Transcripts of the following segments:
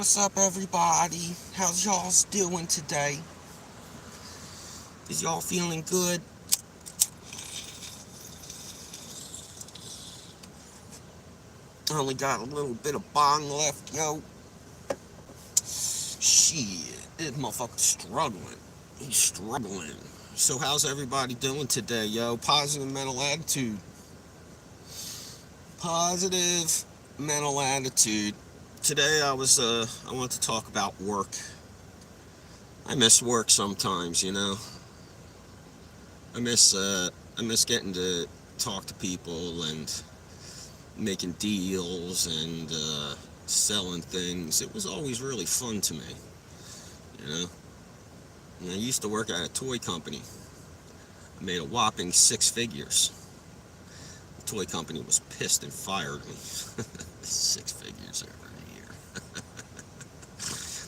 What's up, everybody? How's y'all's doing today? Is y'all feeling good? I only got a little bit of bong left, yo. Shit, this motherfucker's struggling. He's struggling. So how's everybody doing today, yo? Positive mental attitude. Positive mental attitude. Today I want to talk about work. I miss work sometimes, you know. I miss getting to talk to people and making deals and selling things. It was always really fun to me, you know. And I used to work at a toy company. I made a whopping 6 figures. The toy company was pissed and fired me. 6 figures every year.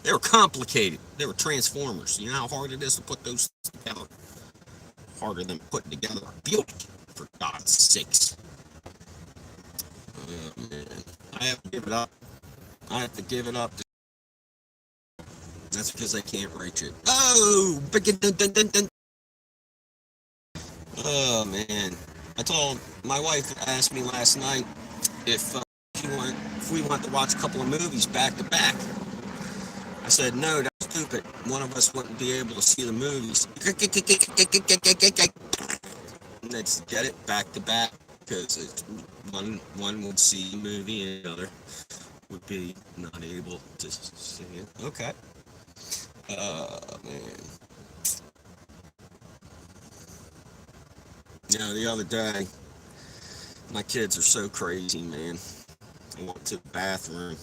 They were complicated. They were transformers. You know how hard it is to put those together? Harder than putting together a Buick, for God's sakes. Oh, man. I have to give it up. I have to give it up. That's because I can't reach it. Oh! Oh, man. I told my wife asked me last night if if we want to watch a couple of movies back to back. I said, no, that's stupid. One of us wouldn't be able to see the movies. Let's get it back to back because one would see the movie and the other would be not able to see it. Okay. Man. You know, the other day, my kids are so crazy, man. I went to the bathroom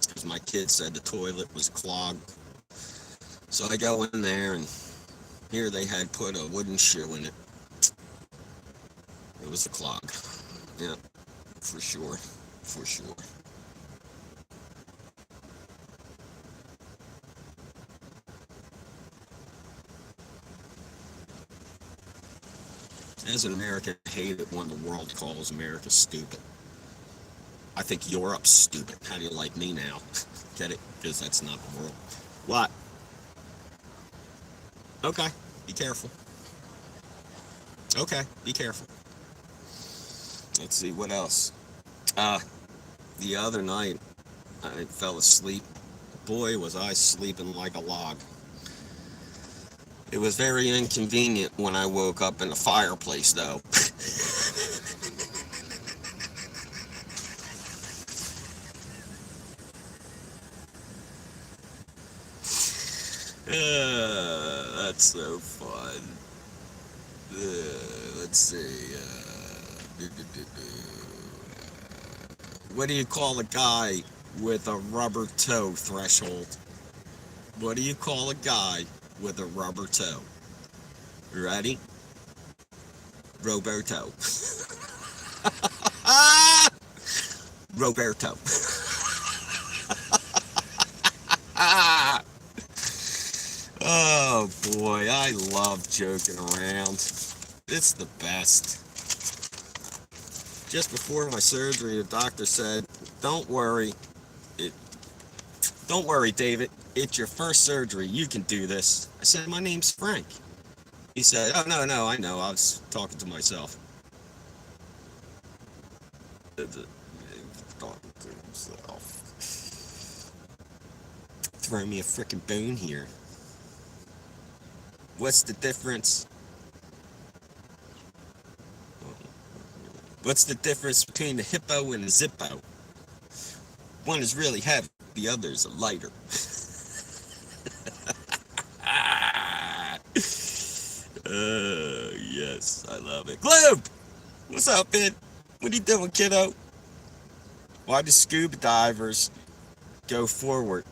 because my kid said the toilet was clogged. So I go in there, and here they had put a wooden shoe in it. It was a clog. Yeah, for sure. For sure. As an American, I hate it when the world calls America stupid. I think Europe's stupid. How do you like me now? Get it? Because that's not the world. What? Okay, be careful. Okay, be careful. Let's see, what else? Uh, the other night, I fell asleep. Boy, was I sleeping like a log. It was very inconvenient when I woke up in the fireplace, though. That's so fun. Let's see. What do you call a guy with a rubber toe threshold? What do you call a guy with a rubber toe? Ready? Roberto. Roberto. Oh boy, I love joking around. It's the best. Just before my surgery, the doctor said, "Don't worry, it. Don't worry, David. It's your first surgery. You can do this." I said, "My name's Frank." He said, "Oh no, I know. I was talking to myself." Talking to himself. Throw me a frickin' bone here. What's the difference? What's the difference between a hippo and a zippo? One is really heavy, the other is lighter. Yes, I love it. Globe! What's up, man? What are you doing, kiddo? Why do scuba divers go forward?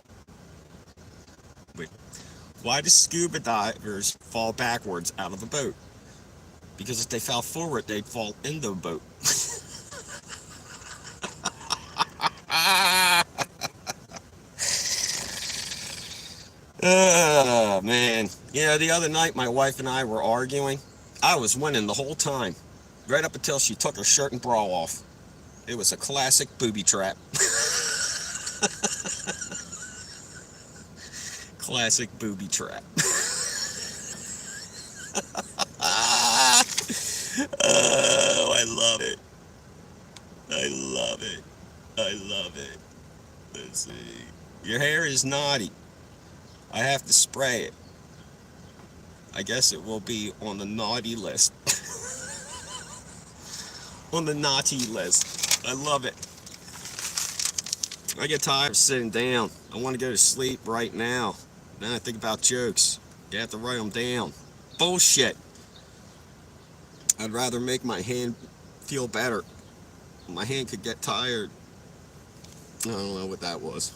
Wait. Why do scuba divers fall backwards out of a boat? Because if they fell forward, they'd fall in the boat. Oh, man. You know, the other night my wife and I were arguing. I was winning the whole time. Right up until she took her shirt and bra off. It was a classic booby trap. Classic booby trap. Oh, I love it. I love it. I love it. Let's see. Your hair is naughty. I have to spray it. I guess it will be on the naughty list. On the naughty list. I love it. I get tired of sitting down. I want to go to sleep right now. Then I think about jokes. You have to write them down. Bullshit. I'd rather make my hand feel better. My hand could get tired. I don't know what that was.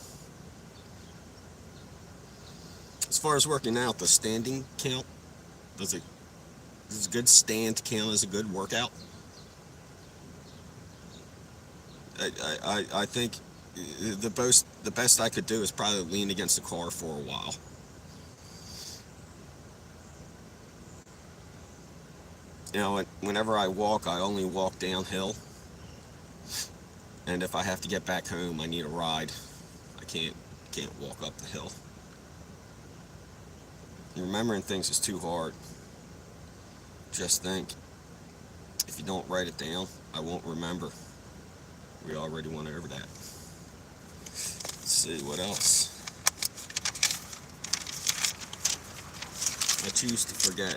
As far as working out, the standing count, does a good stand count as a good workout? I think the best I could do is probably lean against the car for a while. You know, whenever I walk, I only walk downhill. And if I have to get back home, I need a ride. I can't walk up the hill. Remembering things is too hard. Just think, if you don't write it down, I won't remember. We already went over that. Let's see, what else? I choose to forget.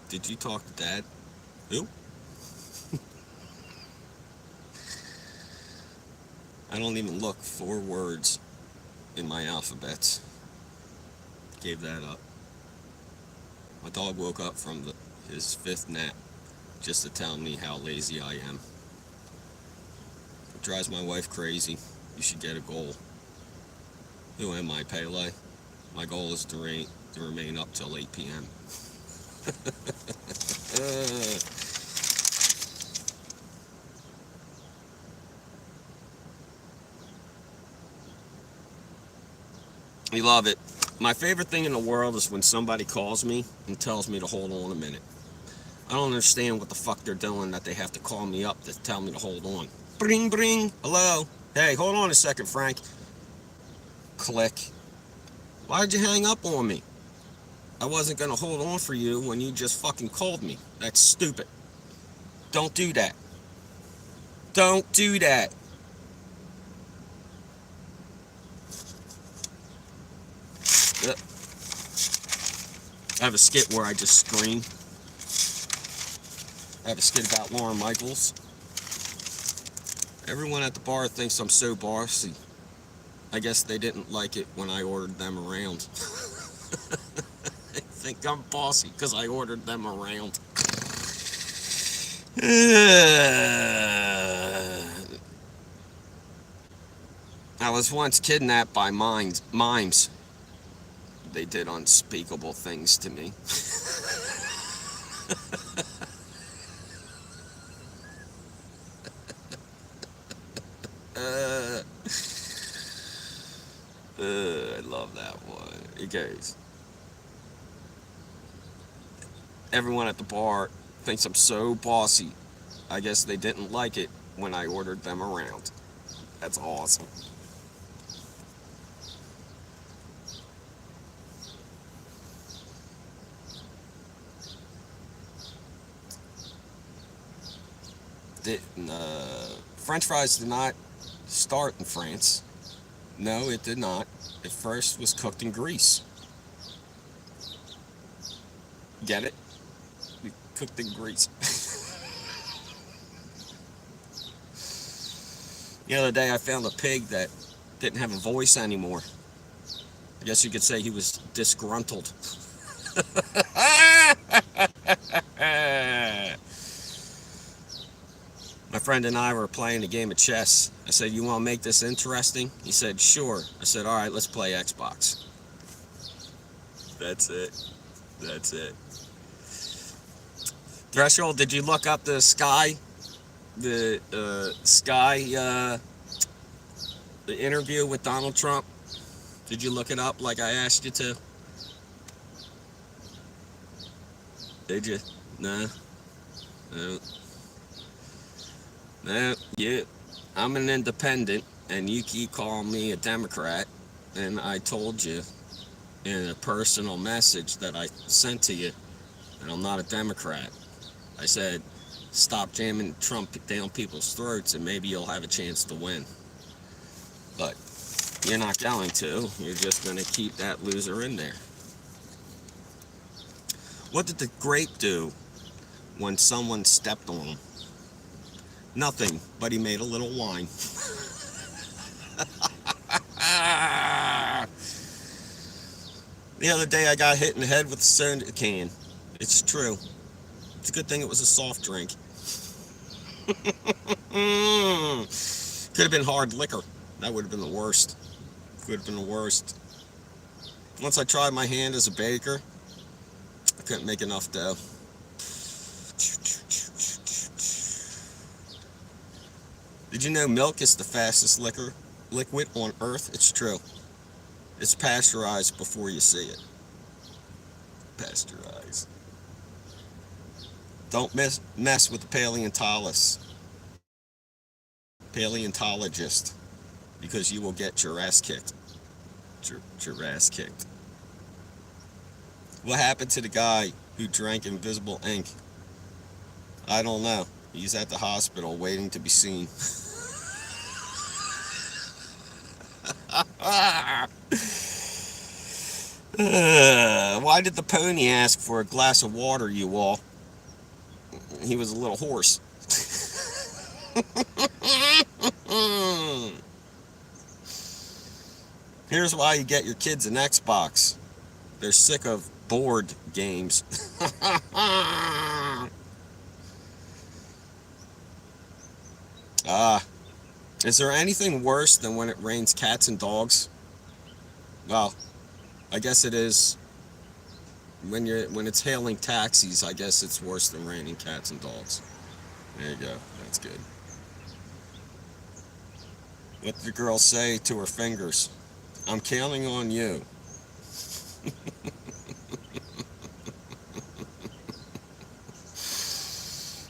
Did you talk to Dad? Who? I don't even look for words in my alphabets. Gave that up. My dog woke up from his 5th nap just to tell me how lazy I am. It drives my wife crazy. You should get a goal. Who am I, Pele? My goal is to remain up till 8 p.m. You love it. My favorite thing in the world is when somebody calls me and tells me to hold on a minute. I don't understand what the fuck they're doing that they have to call me up to tell me to hold on. Bring, bring. Hello. Hey, hold on a second, Frank. Click. Why'd you hang up on me? I wasn't going to hold on for you when you just fucking called me. That's stupid. Don't do that. Don't do that. Yep. I have a skit where I just scream. I have a skit about Lauren Michaels. Everyone at the bar thinks I'm so bossy. I guess they didn't like it when I ordered them around. They think I'm bossy because I ordered them around. I was once kidnapped by mimes. They did unspeakable things to me. I love that one. It goes. Everyone at the bar thinks I'm so bossy. I guess they didn't like it when I ordered them around. That's awesome. French fries did not start in France. No, it did not. It first was cooked in Greece. Get it? Cooked in Greece. The other day I found a pig that didn't have a voice anymore. I guess you could say he was disgruntled. My friend and I were playing a game of chess. I said, "You want to make this interesting?" He said, "Sure." I said, "All right, let's play Xbox." That's it. That's it. Threshold, did you look up the Sky? The interview with Donald Trump? Did you look it up like I asked you to? Did you? No. No. No. Yeah. I'm an independent, and you keep calling me a Democrat. and I told you in a personal message that I sent to you that I'm not a Democrat. I said, stop jamming Trump down people's throats and maybe you'll have a chance to win. But you're not going to. You're just going to keep that loser in there. What did the grape do when someone stepped on him? Nothing, but he made a little wine. The other day I got hit in the head with a soda can. It's true. It's a good thing it was a soft drink. Could have been hard liquor. That would have been the worst. Could have been the worst. Once I tried my hand as a baker, I couldn't make enough dough. Did you know milk is the fastest liquid on earth? It's true. It's pasteurized before you see it. Pasteurized. Don't mess with the paleontologist, because you will get your ass kicked. Your ass kicked. What happened to the guy who drank invisible ink? I don't know. He's at the hospital waiting to be seen. Why did the pony ask for a glass of water, you all? He was a little hoarse. Here's why you get your kids an Xbox. They're sick of board games. Is there anything worse than when it rains cats and dogs? Well, I guess it is. When it's hailing taxis, I guess it's worse than raining cats and dogs. There you go. That's good. What did the girl say to her fingers? I'm counting on you.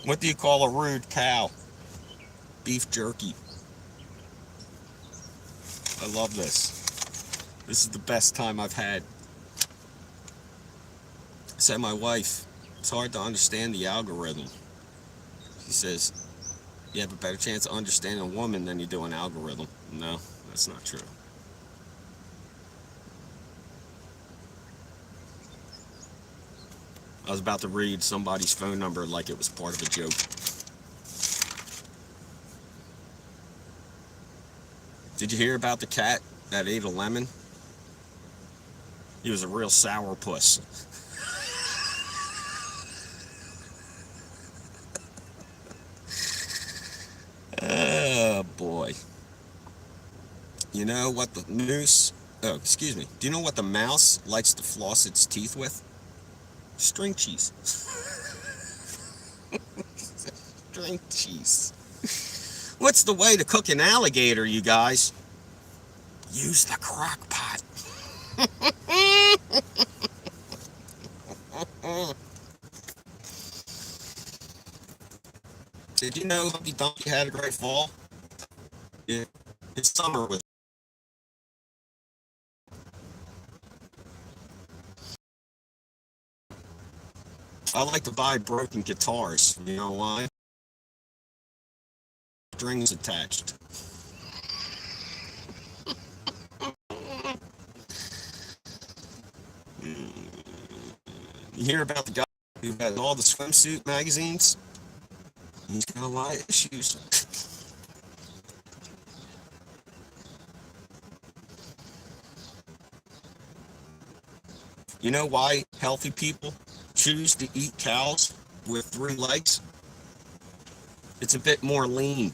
What do you call a rude cow? Beef jerky. I love this. This is the best time I've had. I said my wife, it's hard to understand the algorithm. She says, you have a better chance of understanding a woman than you do an algorithm. No, that's not true. I was about to read somebody's phone number like it was part of a joke. Did you hear about the cat that ate a lemon? He was a real sourpuss. Oh boy. You know what the do you know what the mouse likes to floss its teeth with? String cheese. String cheese. What's the way to cook an alligator, you guys? Use the crock pot. Did you know Humpty Dumpty had a great fall? Yeah. His summer was. I like to buy broken guitars. You know why? Strings attached. You hear about the guy who has all the swimsuit magazines? He's got a lot of issues. You know why healthy people choose to eat cows with 3 legs? It's a bit more lean.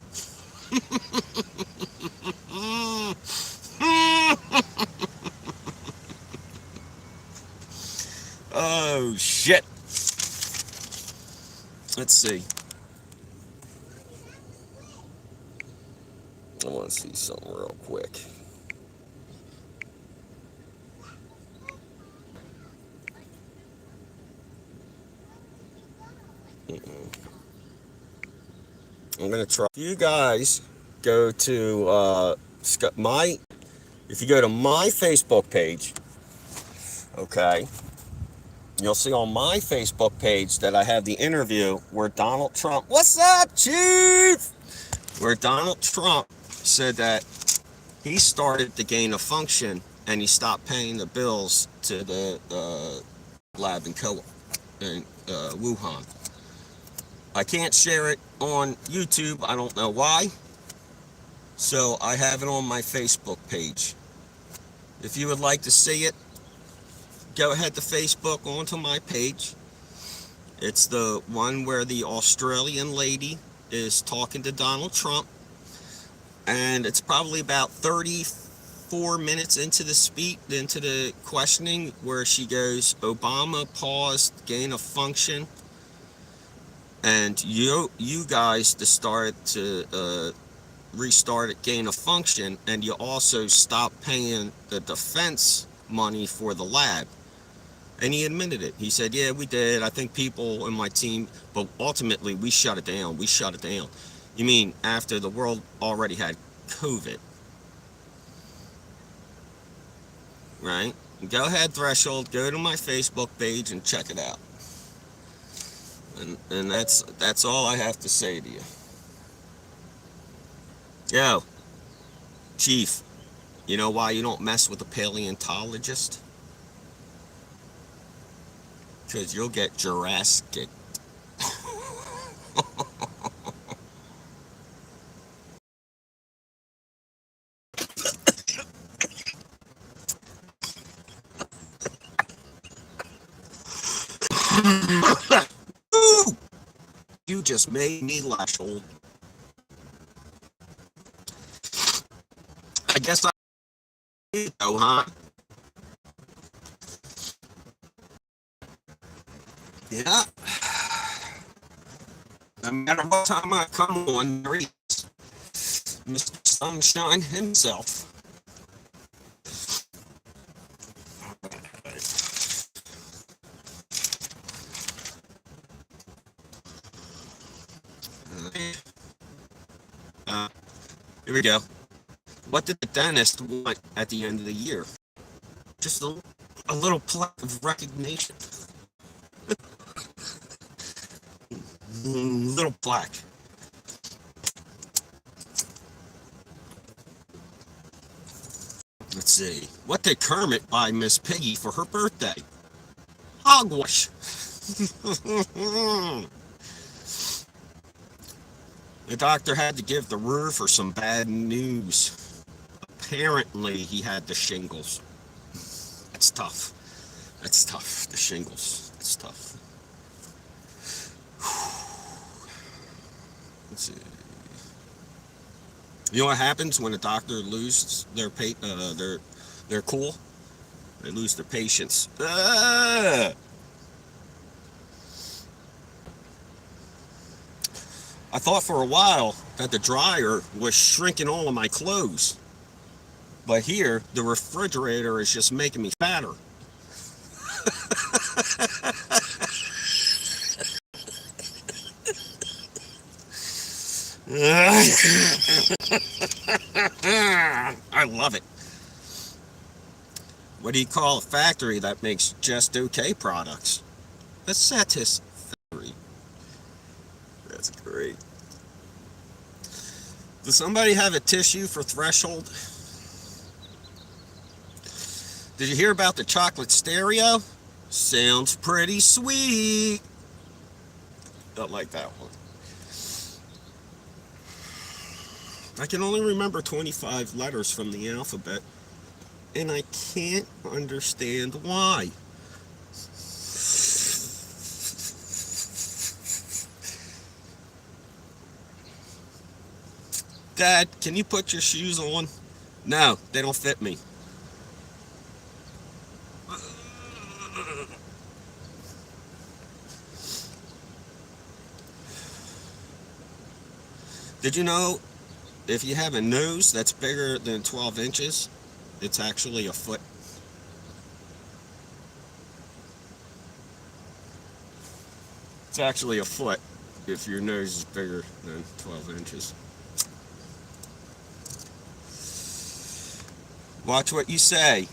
Oh, shit. Let's see. I want to see something real quick. I'm going to try. You guys go to my If you go to my Facebook page, okay, you'll see on my Facebook page that I have the interview where Donald Trump, what's up, Chief? Where Donald Trump said that he started the gain of function and he stopped paying the bills to the lab in Wuhan. I can't share it on YouTube. I don't know why. So I have it on my Facebook page. If you would like to see it, go ahead to Facebook onto my page. It's the one where the Australian lady is talking to Donald Trump. And it's probably about 34 minutes into the questioning, where she goes, Obama paused gain of function, and you guys restarted gain of function, and you also stopped paying the defense money for the lab. And he admitted it. He said, yeah, we did. I think people in my team, but ultimately we shut it down. You mean after the world already had COVID, right? Go ahead, Threshold, go to my Facebook page and check it out. And that's all I have to say to you. Yo, Chief, you know why you don't mess with a paleontologist? Because you'll get Jurassic. You just made me laugh, old. I guess I know, huh? Yeah. No matter what time I come on, there he is, Mr. Sunshine himself. Here we go. What did the dentist want at the end of the year? Just a little plaque of recognition. Little plaque. Let's see. What did Kermit buy Miss Piggy for her birthday? Hogwash. The doctor had to give the roofer some bad news. Apparently, he had the shingles. That's tough. The shingles. That's tough. Let's see. You know what happens when a doctor loses their cool? They lose their patience. I thought for a while that the dryer was shrinking all of my clothes. But here, the refrigerator is just making me fatter. I love it. What do you call a factory that makes just okay products? A satisfactory. That's great. Does somebody have a tissue for Threshold? Did you hear about the chocolate stereo? Sounds pretty sweet. Don't like that one. I can only remember 25 letters from the alphabet, and I can't understand why. Dad, can you put your shoes on? No, they don't fit me. Did you know if you have a nose that's bigger than 12 inches, it's actually a foot? It's actually a foot if your nose is bigger than 12 inches. Watch what you say,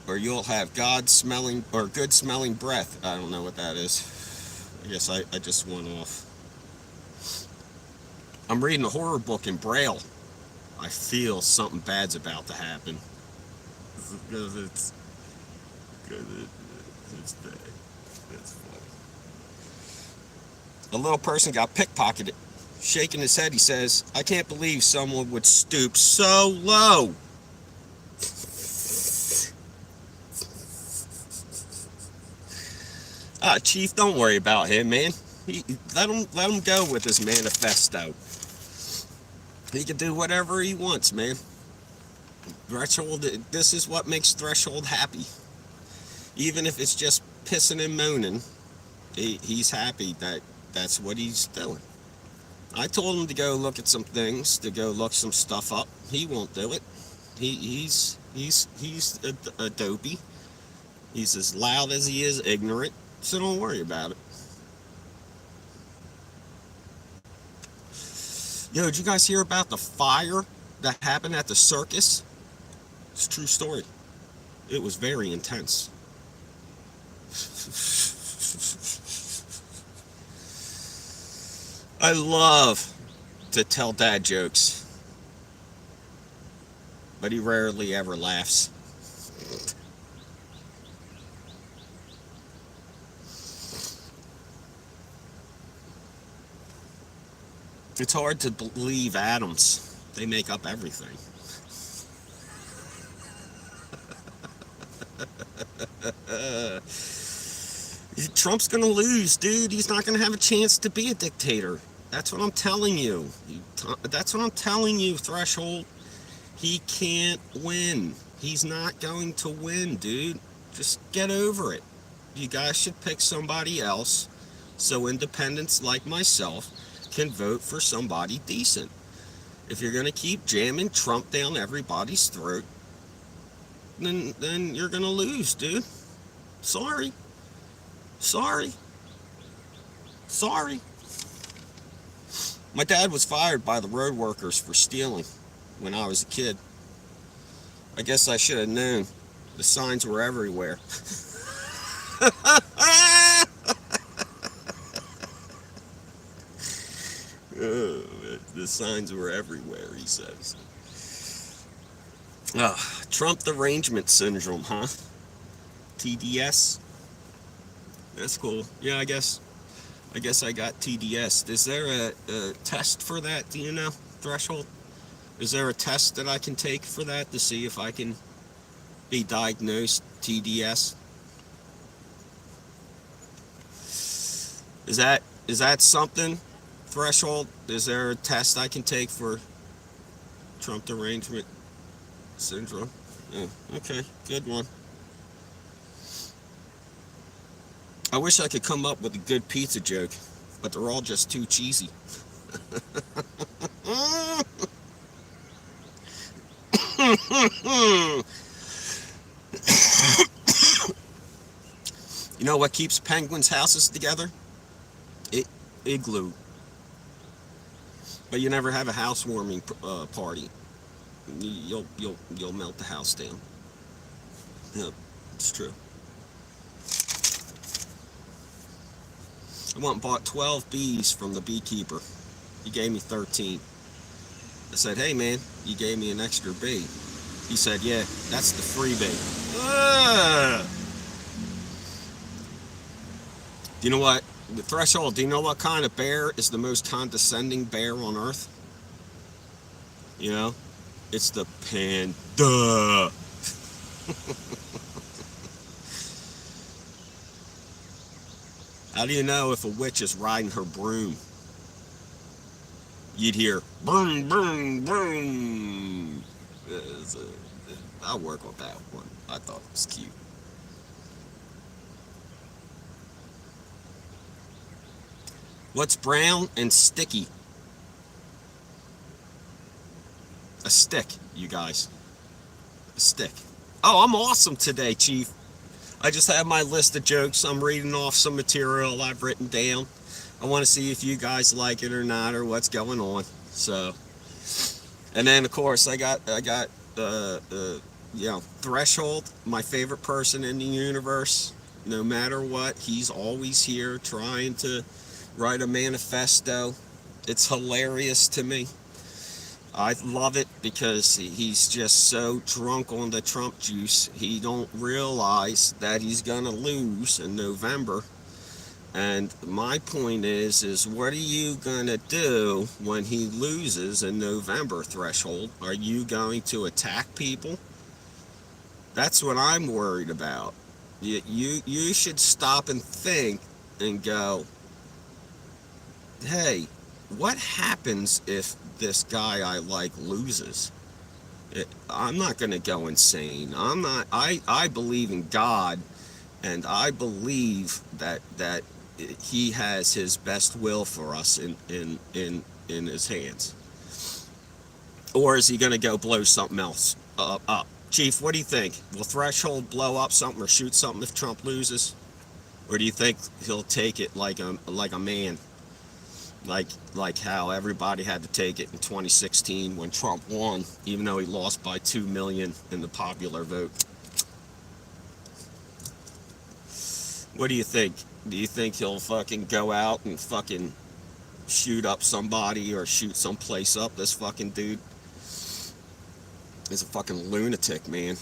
or you'll have God smelling or good smelling breath. I don't know what that is. I guess I just went off. I'm reading a horror book in Braille. I feel something bad's about to happen. Because it's bad. It's funny. A little person got pickpocketed. Shaking his head, he says, "I can't believe someone would stoop so low." Chief, don't worry about him, man. Let him go with his manifesto. He can do whatever he wants, man. Threshold, this is what makes Threshold happy. Even if it's just pissing and moaning, he's happy that that's what he's doing. I told him to go look at some things, to go look some stuff up. He won't do it. He's a dopey. He's as loud as he is ignorant, so don't worry about it. Yo, did you guys hear about the fire that happened at the circus? It's a true story. It was very intense. I love to tell dad jokes, but he rarely ever laughs. It's hard to believe atoms. They make up everything. Trump's gonna lose, dude. He's not gonna have a chance to be a dictator. That's what I'm telling you. That's what I'm telling you, Threshold. He can't win. He's not going to win, dude. Just get over it. You guys should pick somebody else so independents like myself can vote for somebody decent. If you're gonna keep jamming Trump down everybody's throat, then you're gonna lose, dude. Sorry. Sorry. My dad was fired by the road workers for stealing when I was a kid. I guess I should have known. The signs were everywhere. The signs were everywhere, he says. Trump derangement syndrome, huh? TDS? That's cool. Yeah, I guess I got TDS. Is there a test for that? Do you know? Threshold? Is there a test that I can take for that to see if I can be diagnosed TDS? Is that something? Threshold? Is there a test I can take for Trump derangement syndrome? Oh, okay, good one. I wish I could come up with a good pizza joke, but they're all just too cheesy. You know what keeps penguins' houses together? Igloo. But you never have a housewarming party. You'll melt the house down. Yeah, it's true. I went and bought 12 bees from the beekeeper. He gave me 13. I said, "Hey man, you gave me an extra bee." He said, "Yeah, that's the freebie." Do you know what? The Threshold, do you know what kind of bear is the most condescending bear on earth? You know? It's the panda. How do you know if a witch is riding her broom? You'd hear boom, boom, boom. I'll work on that one. I thought it was cute. What's brown and sticky? A stick, you guys. A stick. Oh, I'm awesome today, Chief. I just have my list of jokes. I'm reading off some material I've written down. I want to see if you guys like it or not, or what's going on. So, and then of course I got Threshold, my favorite person in the universe. No matter what, he's always here trying to write a manifesto. It's hilarious to me. I love it because he's just so drunk on the Trump juice. He don't realize that he's gonna lose in November. And my point is what are you gonna do when he loses in November? Threshold, are you going to attack people? That's what I'm worried about. You should stop and think and go, hey, what happens if this guy I like loses? I'm not going to go insane. I'm not. I believe in God, and I believe that He has His best will for us in His hands. Or is he going to go blow something else up? Chief, what do you think? Will Threshold blow up something or shoot something if Trump loses? Or do you think he'll take it like a man? Like how everybody had to take it in 2016 when Trump won, even though he lost by 2 million in the popular vote. What do you think? Do you think he'll fucking go out and fucking shoot up somebody or shoot someplace up? This fucking dude is a fucking lunatic, man.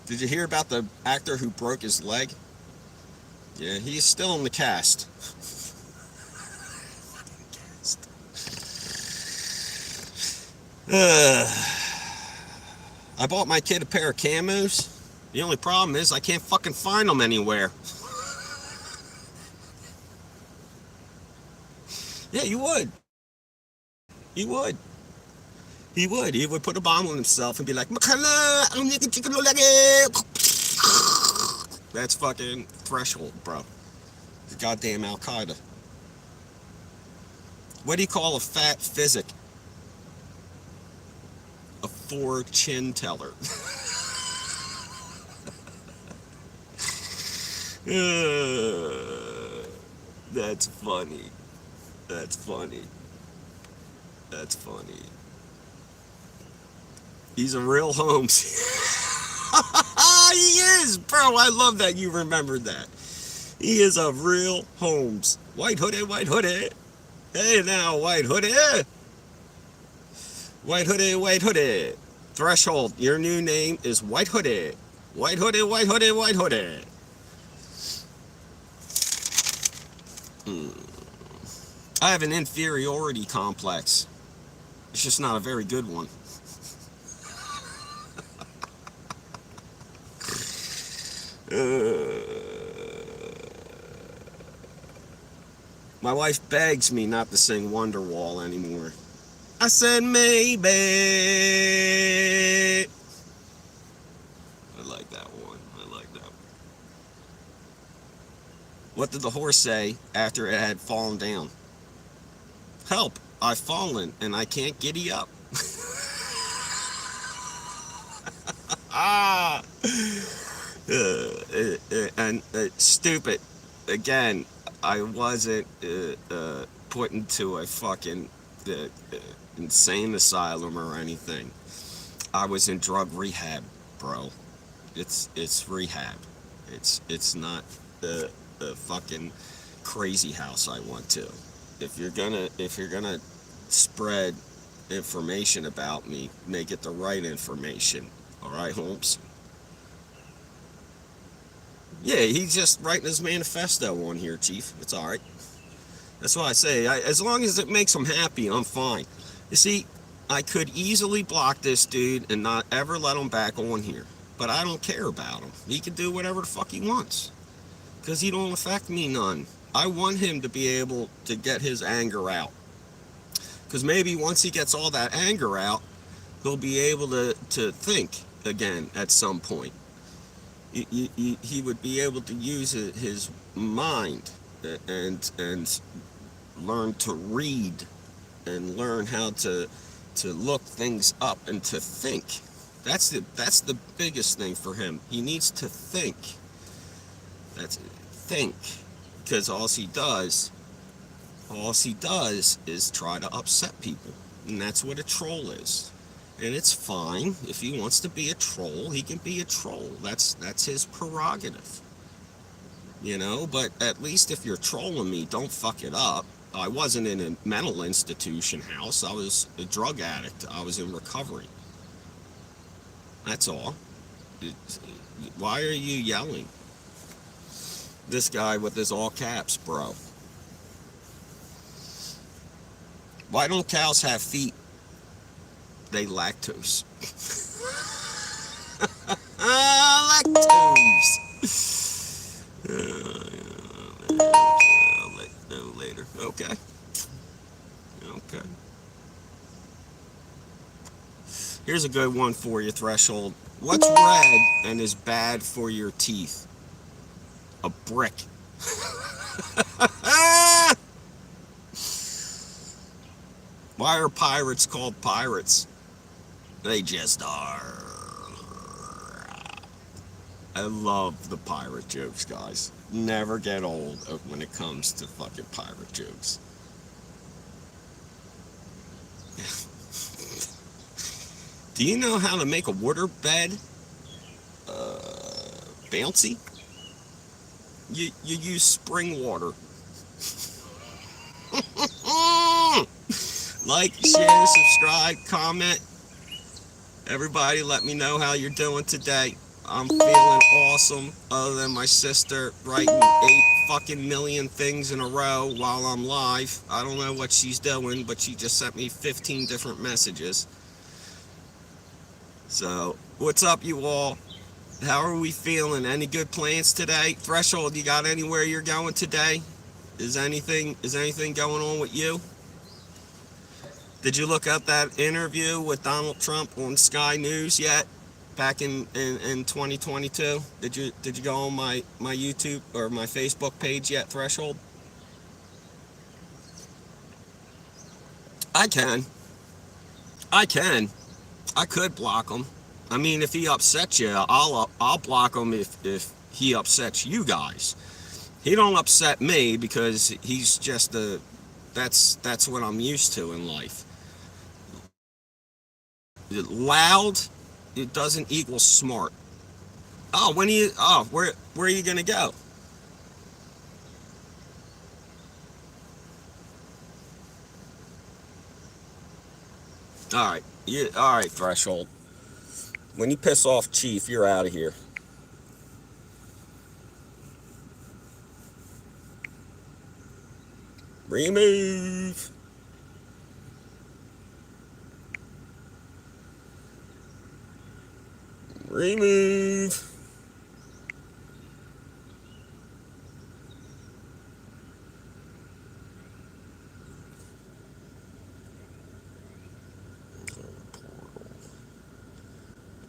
Did you hear about the actor who broke his leg? Yeah, he's still in the cast. I bought my kid a pair of camos. The only problem is I can't fucking find them anywhere. Yeah, you would. He would. He would. He would put a bomb on himself and be like, that's fucking Threshold, bro. The goddamn Al Qaeda. What do you call a fat physic? A fortune teller. That's funny. That's funny. That's funny. He's a real Holmes. He is, bro. I love that you remembered that. He is a real Holmes. White hoodie, white hoodie. Hey now, white hoodie. White hoodie, white hoodie. Threshold, your new name is White Hoodie. White hoodie, white hoodie, white hoodie. I have an inferiority complex. It's just not a very good one. My wife begs me not to sing Wonderwall anymore. I said maybe. I like that one. I like that one. What did the horse say after it had fallen down? Help, I've fallen and I can't giddy up. Ah! And stupid. Again, I wasn't put into a fucking insane asylum or anything. I was in drug rehab, bro. It's rehab. It's not the fucking crazy house I went to. If you're gonna spread information about me, make it the right information. All right, Holmes. Yeah, he's just writing his manifesto on here, Chief. It's all right. That's why I say, as long as it makes him happy, I'm fine. You see, I could easily block this dude and not ever let him back on here. But I don't care about him. He can do whatever the fuck he wants. Because he don't affect me none. I want him to be able to get his anger out. Because maybe once he gets all that anger out, he'll be able to think again at some point. He would be able to use his mind and learn to read and learn how to look things up and to think. That's the biggest thing for him. He needs to think. Think, because all he does is try to upset people, and that's what a troll is. and it's fine. If he wants to be a troll, he can be a troll. That's his prerogative. But at least if you're trolling me, don't fuck it up. I wasn't in a mental institution house. I was a drug addict. I was in recovery. That's all. Why are you yelling? This guy with his all caps, bro. Why don't cows have feet? They lactose. Lactose. I'll let you know later. Okay. Okay. Here's a good one for you, Threshold. What's red and is bad for your teeth? A brick. Why are pirates called pirates? They just are. I love the pirate jokes, guys. Never get old when it comes to fucking pirate jokes. Do you know how to make a water bed bouncy? You use spring water. Like, share, subscribe, comment. Everybody, let me know how you're doing today. I'm feeling awesome, other than my sister writing 8 fucking million things in a row while I'm live. I don't know what she's doing, but she just sent me 15 different messages. So, what's up, you all? How are we feeling? Any good plans today? Threshold, you got anywhere you're going today? Is anything going on with you? Did you look up that interview with Donald Trump on Sky News yet? Back in 2022? Did you go on my YouTube or my Facebook page yet, Threshold? I can. I could block him. I mean, if he upsets you, I'll block him if he upsets you guys. He don't upset me because he's just that's what I'm used to in life. Loud, it doesn't equal smart. Oh, where are you gonna go? All right, Threshold. When you piss off Chief, you're out of here. Remove. Remove.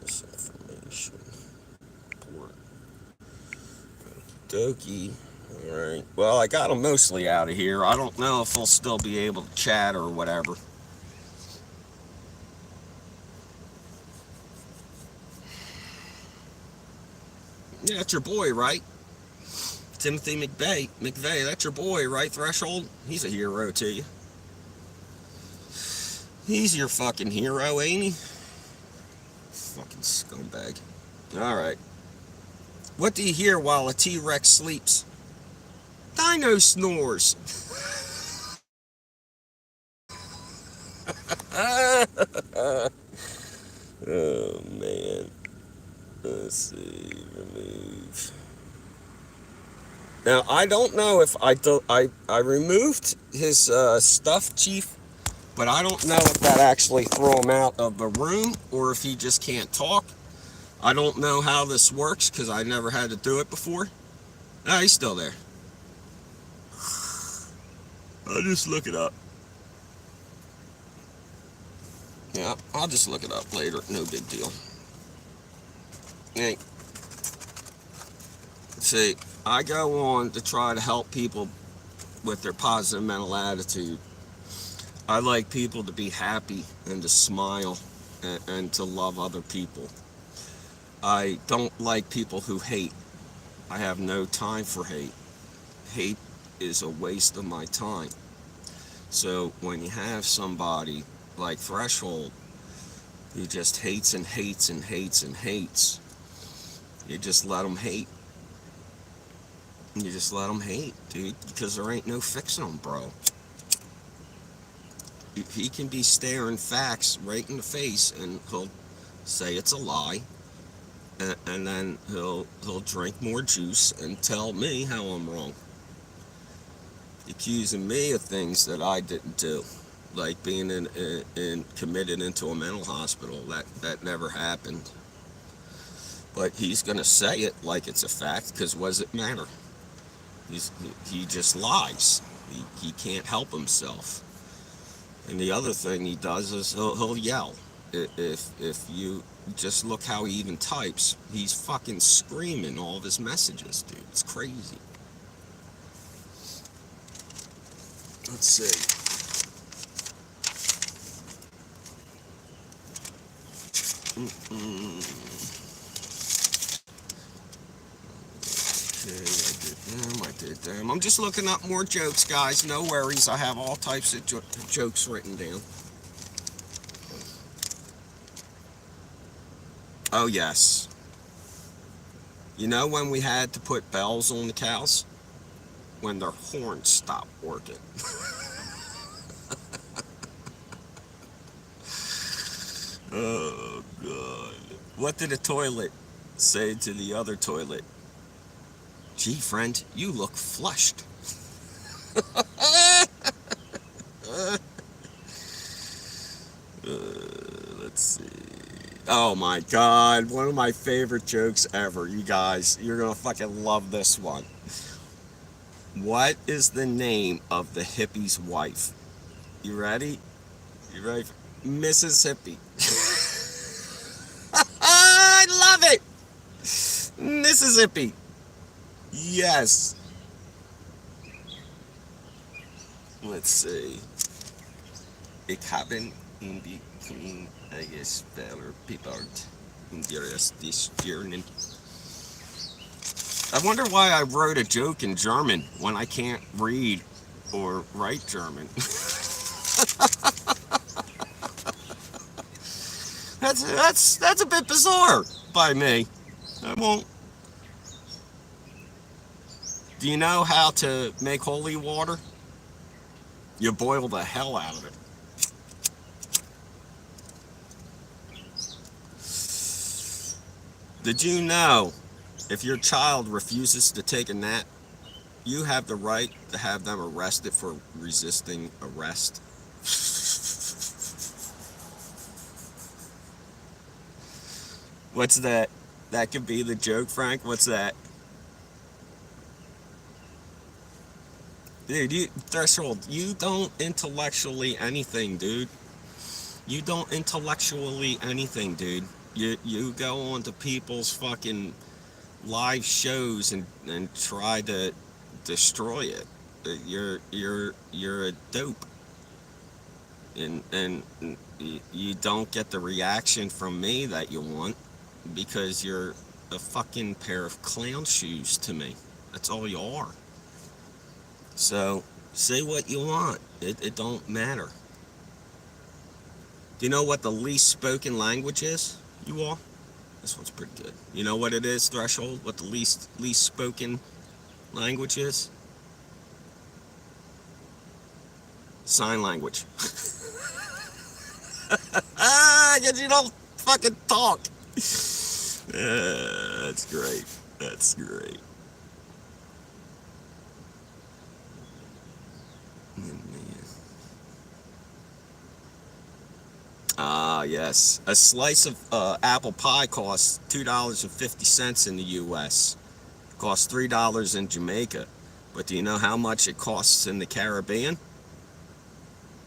Misinformation. Port. Dokie. Alright. Well, I got them mostly out of here. I don't know if I'll still be able to chat or whatever. Yeah, that's your boy, right? Timothy McVeigh, that's your boy, right, Threshold? He's a hero to you. He's your fucking hero, ain't he? Fucking scumbag. Alright. What do you hear while a T-Rex sleeps? Dino snores. Oh, man. Let's see. Remove. Now, I don't know if I removed his stuff, Chief, but I don't know if that actually threw him out of the room or if he just can't talk. I don't know how this works because I never had to do it before. Ah, he's still there. I'll just look it up. Yeah, I'll just look it up later. No big deal. Hey, see, I go on to try to help people with their positive mental attitude. I like people to be happy and to smile and to love other people. I don't like people who hate. I have no time for hate. Hate is a waste of my time. So when you have somebody like Threshold who just hates and hates and hates and hates. You just let them hate. You just let them hate, dude, because there ain't no fixing them, bro. He can be staring facts right in the face, and he'll say it's a lie, and then he'll drink more juice and tell me how I'm wrong, accusing me of things that I didn't do, like being in committed into a mental hospital. That never happened. But he's gonna say it like it's a fact, because what does it matter? He just lies. He can't help himself. And the other thing he does is he'll yell. If you just look how he even types, he's fucking screaming all of his messages, dude. It's crazy. Let's see. I did them. I'm just looking up more jokes, guys. No worries. I have all types of jokes written down. Oh, yes. You know when we had to put bells on the cows? When their horns stopped working. Oh, God. What did a toilet say to the other toilet? Gee, friend, you look flushed. Let's see. Oh my God, one of my favorite jokes ever. You guys, you're gonna fucking love this one. What is the name of the hippie's wife? You ready? You ready? Mississippi. I love it. Mississippi. Yes. Let's see. Ik hebben in die speler Pippard in the rest this journey. I wonder why I wrote a joke in German when I can't read or write German. That's a bit bizarre by me. I won't. Do you know how to make holy water? You boil the hell out of it. Did you know if your child refuses to take a nap, you have the right to have them arrested for resisting arrest? What's that? That could be the joke, Frank. What's that? Dude, Threshold, you don't intellectually anything, dude. You don't intellectually anything, dude. You go on to people's fucking live shows and try to destroy it. You're a dope. And you don't get the reaction from me that you want because you're a fucking pair of clown shoes to me. That's all you are. So, say what you want. It don't matter. Do you know what the least spoken language is, you all? This one's pretty good. You know what it is, Threshold? What the least spoken language is? Sign language. Because you don't fucking talk. That's great. That's great. Ah, yes. A slice of apple pie costs $2.50 in the U.S. Costs $3 in Jamaica. But do you know how much it costs in the Caribbean?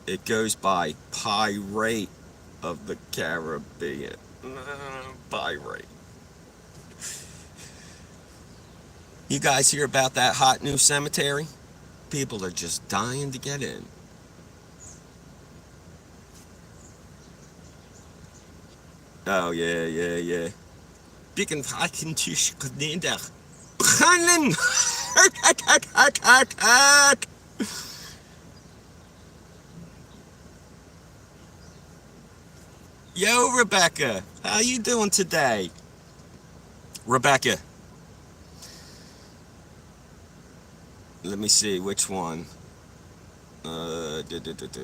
It goes by pie rate of the Caribbean. Pie rate. You guys hear about that hot new cemetery? People are just dying to get in. Oh, yeah. Big Hackintisch Kalender. Brennen! Yo, Rebecca, how you doing today? Rebecca, let me see which one. Duh, duh, duh, duh.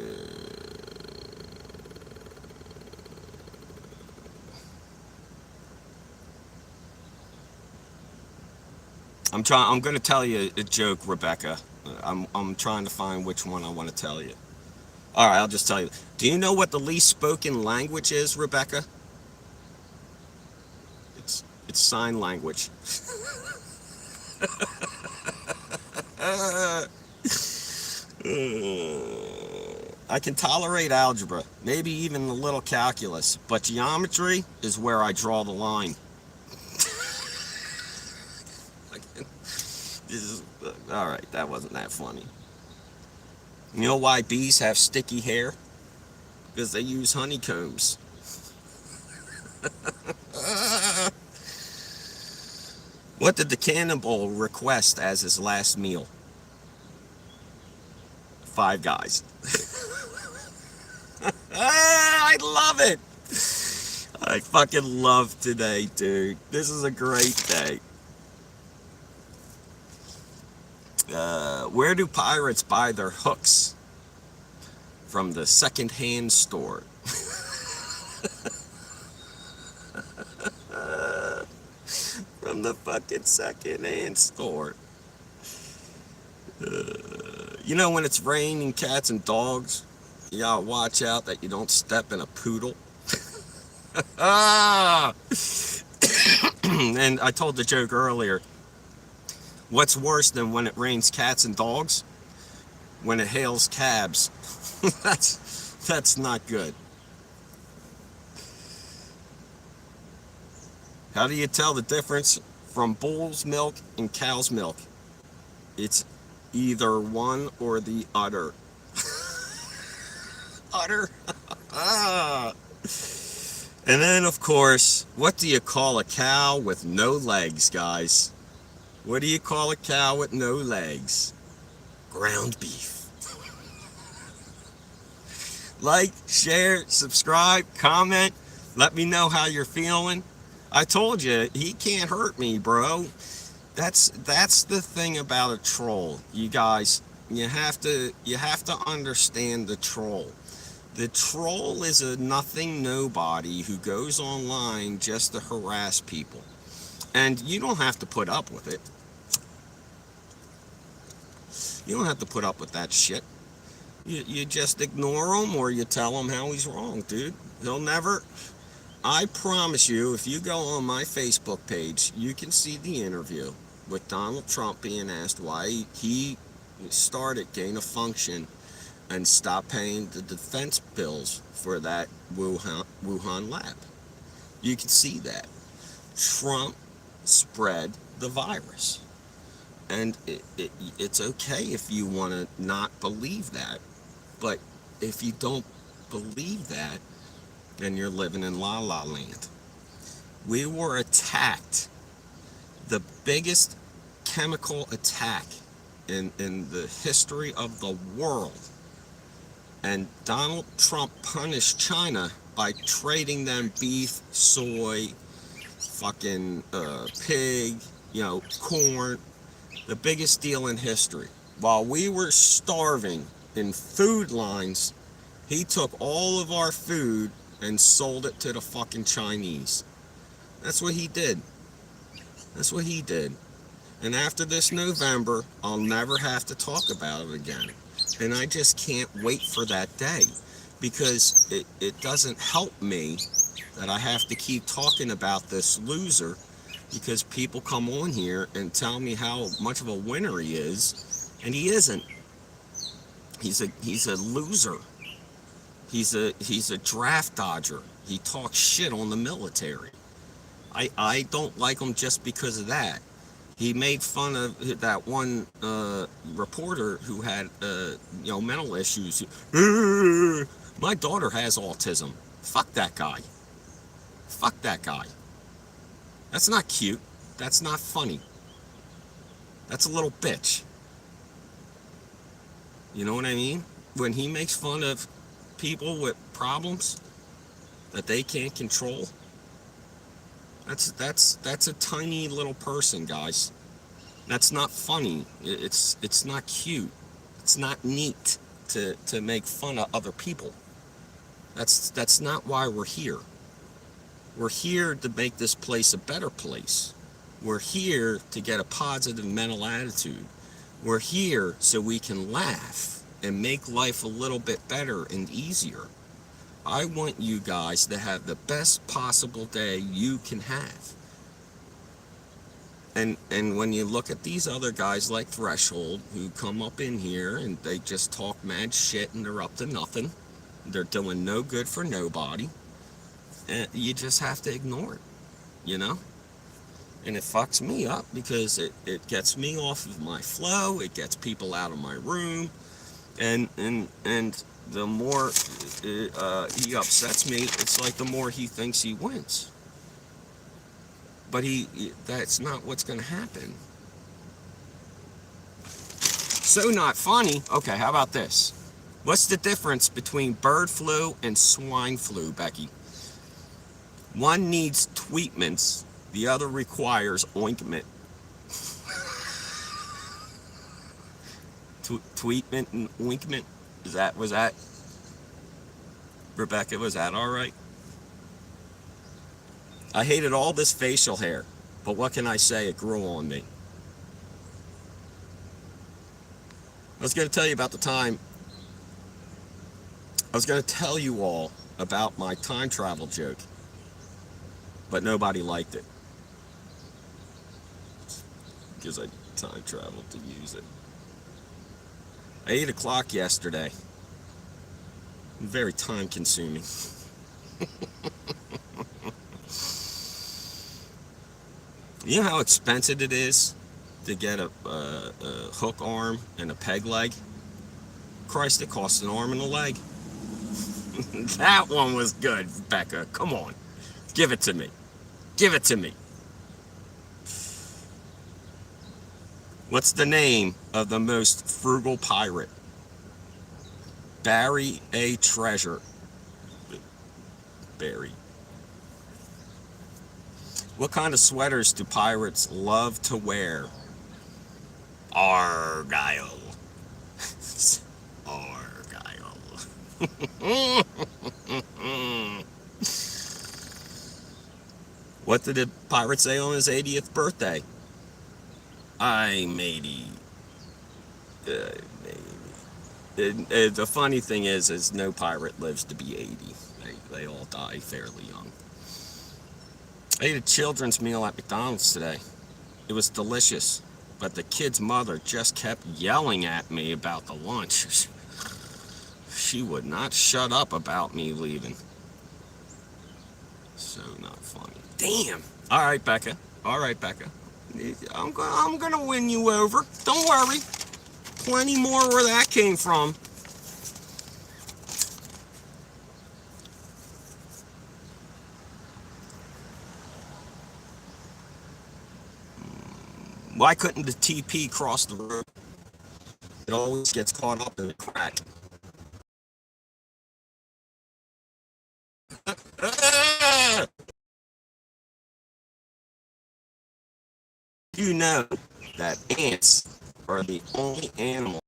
I'm gonna tell you a joke, Rebecca. I'm trying to find which one I want to tell you. All right, I'll just tell you. Do you know what the least spoken language is, Rebecca? It's sign language. I can tolerate algebra, maybe even a little calculus, but geometry is where I draw the line. All right, that wasn't that funny. You know why bees have sticky hair? Because they use honeycombs. What did the cannibal request as his last meal? Five Guys. I love it. I fucking love today, dude. This is a great day. Where do pirates buy their hooks? From the second-hand store. From the fucking second-hand store. You know when it's raining cats and dogs, you gotta watch out that you don't step in a poodle. Ah! And I told the joke earlier. What's worse than when it rains cats and dogs? When it hails cabs. that's not good. How do you tell the difference from bull's milk and cow's milk? It's either one or the other. Udder. Ah. And then, of course, what do you call a cow with no legs, guys? What do you call a cow with no legs? Ground beef. Like, share, subscribe, comment. Let me know how you're feeling. I told you, he can't hurt me, bro. That's the thing about a troll. You guys, you have to understand the troll. The troll is a nothing nobody who goes online just to harass people. And you don't have to put up with it. You don't have to put up with that shit. You just ignore him or you tell him how he's wrong, dude. He'll never... I promise you, if you go on my Facebook page, you can see the interview with Donald Trump being asked why he started gain of function and stopped paying the defense bills for that Wuhan lab. You can see that. Trump spread the virus. And it's okay if you want to not believe that. But if you don't believe that, then you're living in La La Land. We were attacked. The biggest chemical attack in the history of the world. And Donald Trump punished China by trading them beef, soy, fucking pig, corn. The biggest deal in history. While we were starving in food lines, he took all of our food and sold it to the fucking Chinese. That's what he did. That's what he did. And after this November, I'll never have to talk about it again. And I just can't wait for that day. Because it doesn't help me that I have to keep talking about this loser, because people come on here and tell me how much of a winner he is, and he isn't. He's a loser. He's a draft dodger. He talks shit on the military. I don't like him just because of that. He made fun of that one reporter who had mental issues. My daughter has autism. Fuck that guy. Fuck that guy. That's not cute. That's not funny. That's a little bitch. You know what I mean? When he makes fun of people with problems, that they can't control. That's a tiny little person, guys. That's not funny. It's not cute. It's not neat to make fun of other people. That's not why we're here. We're here to make this place a better place. We're here to get a positive mental attitude. We're here so we can laugh and make life a little bit better and easier. I want you guys to have the best possible day you can have. And when you look at these other guys like Threshold who come up in here and they just talk mad shit and they're up to nothing, they're doing no good for nobody, and you just have to ignore it, you know? And it fucks me up because it gets me off of my flow, it gets people out of my room, and the more he upsets me, it's like the more he thinks he wins. But that's not what's going to happen. So not funny. Okay, how about this? What's the difference between bird flu and swine flu, Becky? One needs tweetments, the other requires ointment. Tweetment and ointment? Was that, Rebecca, was that all right? I hated all this facial hair, but what can I say? It grew on me. I was going to tell you about the time. I was going to tell you all about my time travel joke, but nobody liked it because I time traveled to use it. 8 o'clock yesterday. Very time consuming. You know how expensive it is to get a hook arm and a peg leg? Christ, it costs an arm and a leg. That one was good, Becca. Come on. Give it to me. Give it to me. What's the name of the most frugal pirate? Barry A. Treasure. Barry. What kind of sweaters do pirates love to wear? Argyle. Argyle. What did the pirate say on his 80th birthday? I'm 80. The funny thing is no pirate lives to be 80. They all die fairly young. I ate a children's meal at McDonald's today. It was delicious, but the kid's mother just kept yelling at me about the lunch. She would not shut up about me leaving. So not funny. Damn. All right, Becca. All right, Becca. I'm gonna win you over. Don't worry. Plenty more where that came from. Why couldn't the TP cross the road? It always gets caught up in the crack. You know that ants are the only animal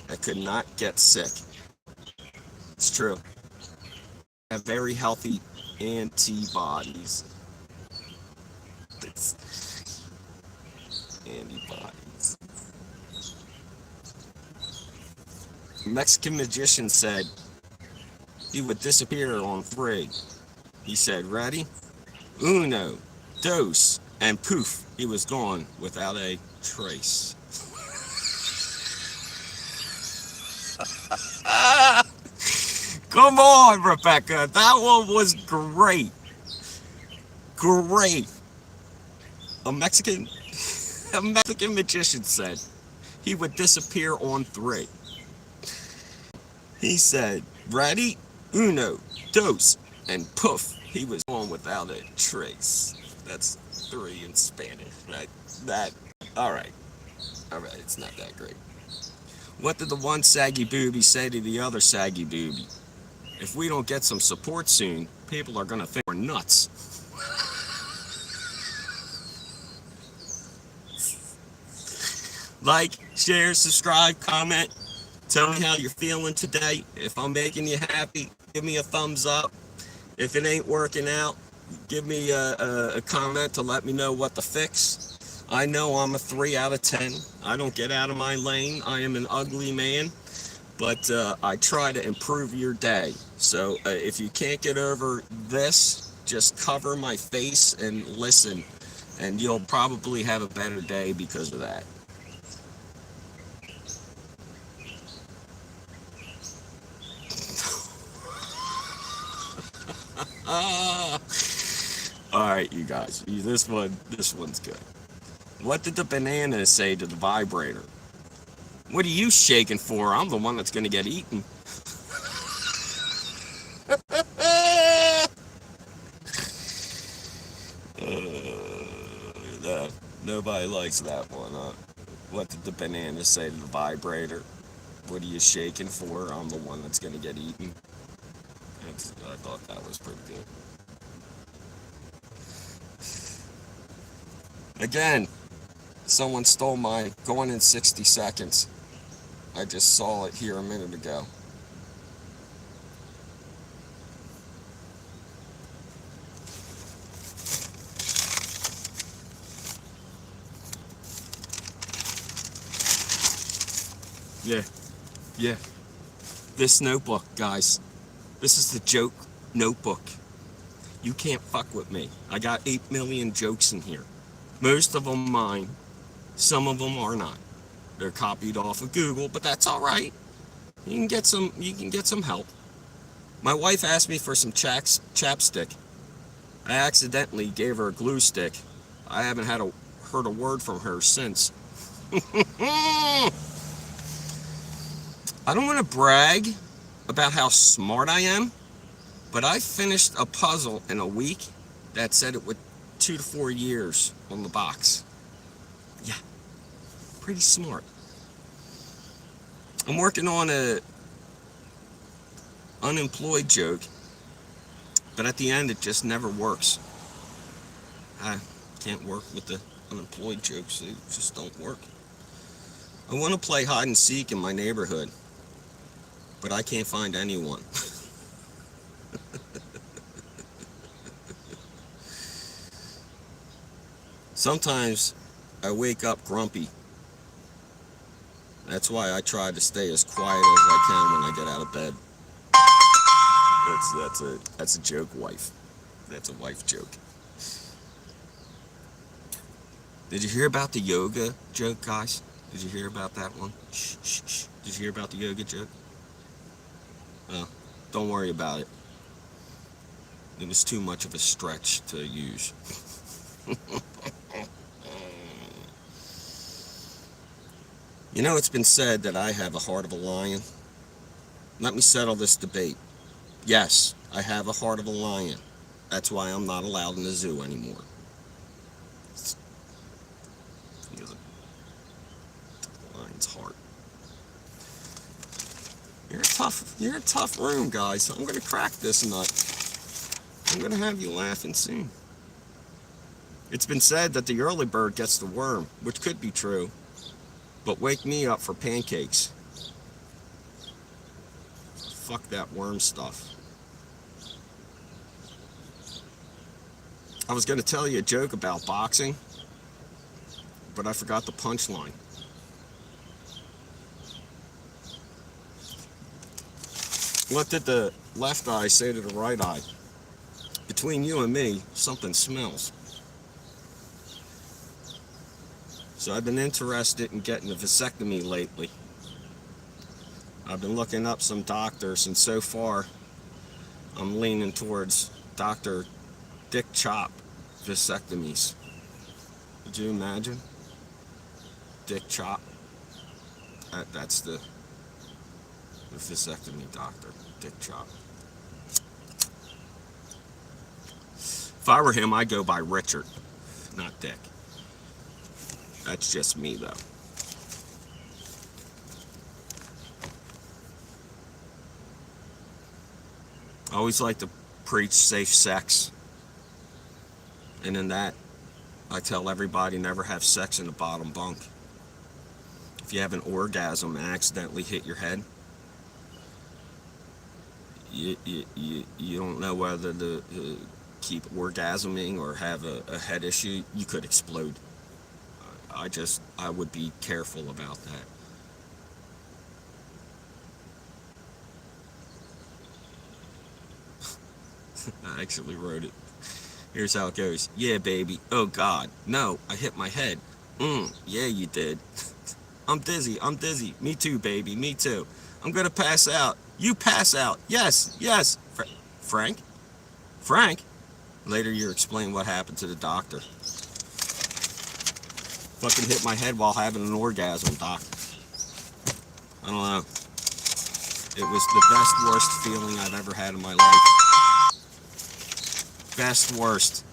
that could not get sick. It's true. They have very healthy antibodies. Antibodies. A Mexican magician said he would disappear on 3. He said, ready? Uno, dos, and poof, he was gone without a trace. Come on, Rebecca. That one was great. Great. A Mexican magician said he would disappear on 3. He said, ready? Uno, dos, and poof, he was gone without a trace. That's 3 in Spanish. All right, it's not that great. What did the one saggy booby say to the other saggy booby? If we don't get some support soon, people are going to think we're nuts. Like, share, subscribe, comment. Tell me how you're feeling today. If I'm making you happy, give me a thumbs up. If it ain't working out, give me a comment to let me know what to fix. I know I'm a 3 out of 10. I don't get out of my lane. I am an ugly man, but I try to improve your day. So if you can't get over this, just cover my face and listen, and you'll probably have a better day because of that. All right, you guys. This one's good. What did the banana say to the vibrator? What are you shaking for? I'm the one that's gonna get eaten. Nobody likes that one, huh? What did the banana say to the vibrator? What are you shaking for? I'm the one that's gonna get eaten. I thought that was pretty good. Again, someone stole my going in 60 seconds. I just saw it here a minute ago. Yeah. This notebook, guys. This is the joke notebook. You can't fuck with me. I got 8 million jokes in here. Most of them mine. Some of them are not. They're copied off of Google, but that's all right. You can get some help. My wife asked me for some chapstick. I accidentally gave her a glue stick. I haven't heard a word from her since. I don't want to brag about how smart I am, but I finished a puzzle in a week that said it would 2 to 4 years on the box. Yeah, pretty smart. I'm working on a unemployed joke, but at the end it just never works. I can't work with the unemployed jokes. They just don't work. I want to play hide and seek in my neighborhood, but I can't find anyone. Sometimes I wake up grumpy. That's why I try to stay as quiet as I can when I get out of bed. That's a joke, wife. That's a wife joke. Did you hear about the yoga joke, guys? Did you hear about that one? Shh, shh, shh. Did you hear about the yoga joke? Oh, don't worry about it. It was too much of a stretch to use. You know, it's been said that I have a heart of a lion. Let me settle this debate. Yes, I have a heart of a lion. That's why I'm not allowed in the zoo anymore. Lion's heart. You're a tough room, guys. I'm gonna crack this nut. I'm gonna have you laughing soon. It's been said that the early bird gets the worm, which could be true, but wake me up for pancakes. Fuck that worm stuff. I was gonna tell you a joke about boxing, but I forgot the punchline. What did the left eye say to the right eye? Between you and me, something smells. So I've been interested in getting a vasectomy lately. I've been looking up some doctors, and so far I'm leaning towards Dr. Dick Chop vasectomies. Could you imagine? Dick Chop. That's the vasectomy doctor, Dick Chop. If I were him, I'd go by Richard, not Dick. That's just me, though. I always like to preach safe sex. And in that, I tell everybody never have sex in the bottom bunk. If you have an orgasm and accidentally hit your head, you don't know whether to keep orgasming or have a head issue. You could explode. I would be careful about that. I actually wrote it. Here's how it goes. Yeah, baby. Oh, God. No, I hit my head. Yeah, you did. I'm dizzy. I'm dizzy. Me too, baby. Me too. I'm going to pass out. You pass out. Yes, yes. Frank? Frank? Later, you explain what happened to the doctor. Fucking hit my head while having an orgasm, doc. I don't know. It was the best, worst feeling I've ever had in my life. Best, worst.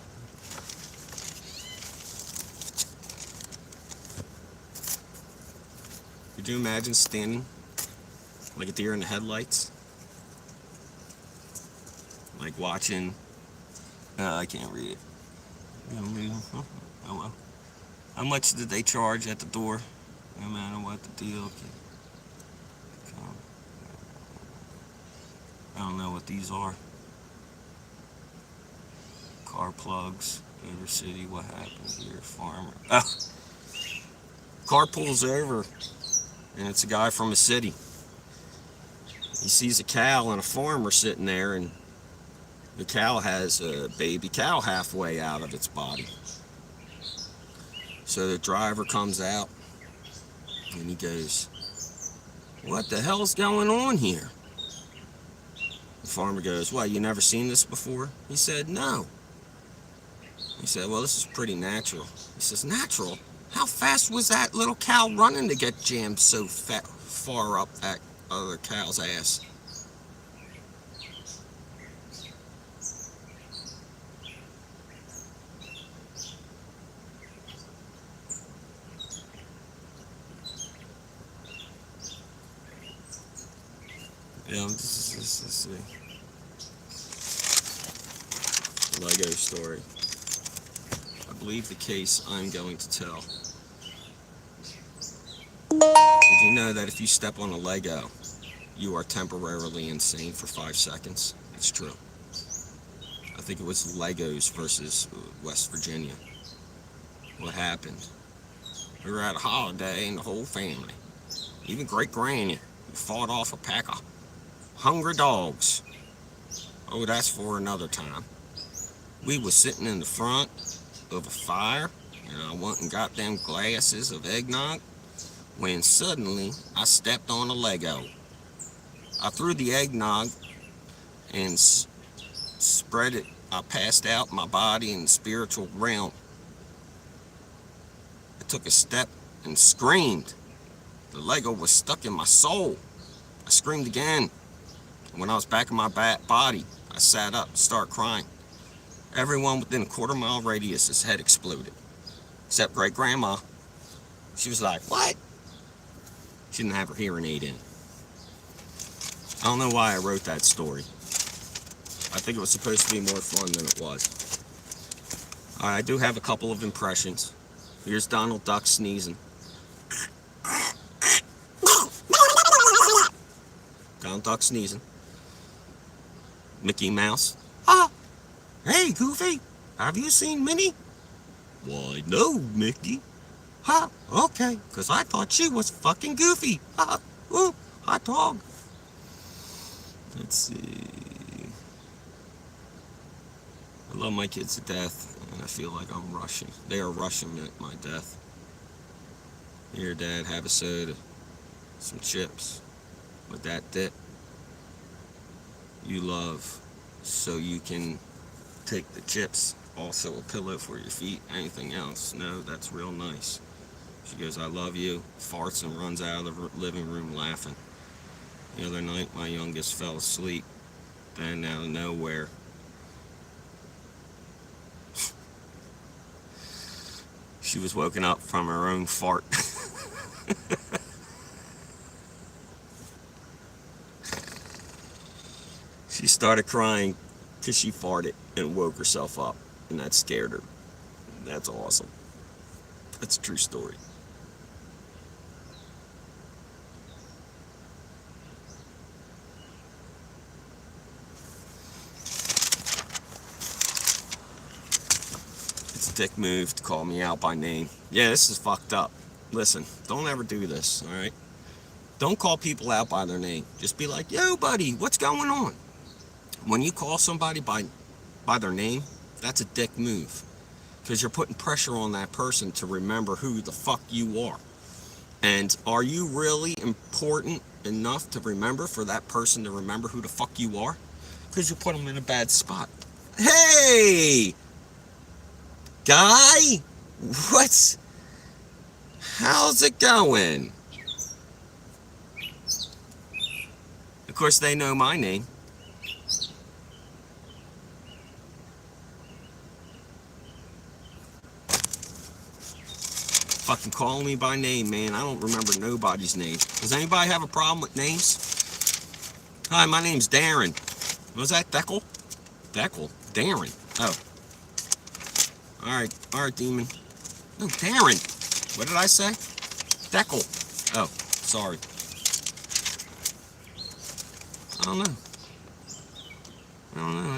Could you imagine standing like a deer in the headlights? Like watching... I can't read it. Oh well. How much did they charge at the door? No matter what the deal. I don't know what these are. Car plugs, Motor City, what happened here? Farmer. Car pulls over, and it's a guy from a city. He sees a cow and a farmer sitting there, and the cow has a baby cow halfway out of its body. So the driver comes out, and he goes, "What the hell's going on here?" The farmer goes, "Well, you never seen this before?" He said, "No." He said, "Well, this is pretty natural." He says, "Natural? How fast was that little cow running to get jammed so far up that other cow's ass?" Yeah, this is a Lego story. I believe the case I'm going to tell. Did you know that if you step on a Lego, you are temporarily insane for 5 seconds? It's true. I think it was Legos versus West Virginia. What happened? We were at a holiday and the whole family, even great granny, fought off a pack of hungry dogs. Oh, that's for another time. We was sitting in the front of a fire, and I went and got them glasses of eggnog, when suddenly I stepped on a Lego. I threw the eggnog and spread it. I passed out my body in the spiritual realm. I took a step and screamed. The Lego was stuck in my soul. I screamed again. When I was back in my body, I sat up and started crying. Everyone within a quarter-mile radius, his head exploded. Except great-grandma. She was like, "What?" She didn't have her hearing aid in. I don't know why I wrote that story. I think it was supposed to be more fun than it was. I do have a couple of impressions. Here's Donald Duck sneezing. Donald Duck sneezing. Mickey Mouse. "Ah, hey, Goofy, have you seen Minnie?" "Why, no, Mickey." "Huh, okay, because I thought she was fucking Goofy. Ooh, hot dog." Let's see. I love my kids to death, and I feel like I'm rushing. They are rushing at my death. Here, Dad, have a soda. Some chips. With that dip you love, so you can take the chips. Also a pillow for your feet. Anything else? No, that's real nice. She goes, "I love you," farts and runs out of the living room laughing. The other night, my youngest fell asleep. Then out of nowhere, she was woken up from her own fart. She started crying because she farted and woke herself up, and that scared her. That's awesome. That's a true story. It's a dick move to call me out by name. Yeah, this is fucked up. Listen, don't ever do this, alright? Don't call people out by their name. Just be like, yo, buddy, what's going on? When you call somebody by their name, that's a dick move. Because you're putting pressure on that person to remember who the fuck you are. And are you really important enough to remember for that person to remember who the fuck you are? Because you put them in a bad spot. Hey! Guy? What's... How's it going? Of course, they know my name. Fucking calling me by name, man. I don't remember nobody's name. Does anybody have a problem with names? Hi, my name's Darren. Was that Deckel? Deckel? Darren. Oh. Alright, demon. No, Darren. What did I say? Deckel. Oh, sorry. I don't know.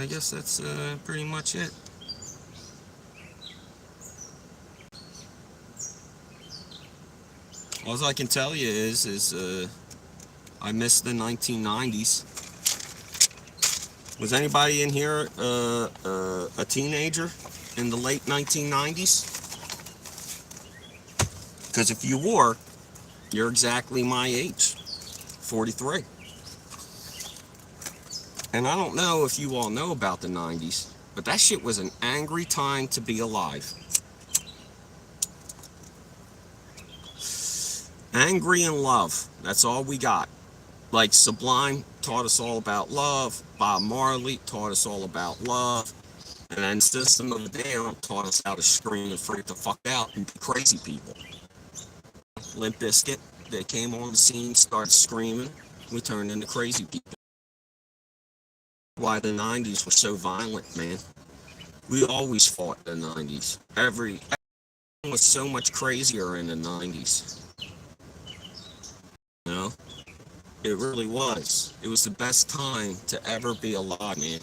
I guess that's pretty much it. All I can tell you is I miss the 1990s. Was anybody in here a teenager in the late 1990s? Because if you were, you're exactly my age, 43. And I don't know if you all know about the 90s, but that shit was an angry time to be alive. Angry and love. That's all we got. Like Sublime taught us all about love. Bob Marley taught us all about love. And then System of a Down taught us how to scream and freak the fuck out and be crazy people. Limp Bizkit, they came on the scene, started screaming. We turned into crazy people. Why the 90s were so violent, man. We always fought in the 90s. Everything was so much crazier in the 90s. You know? It really was. It was the best time to ever be alive, man.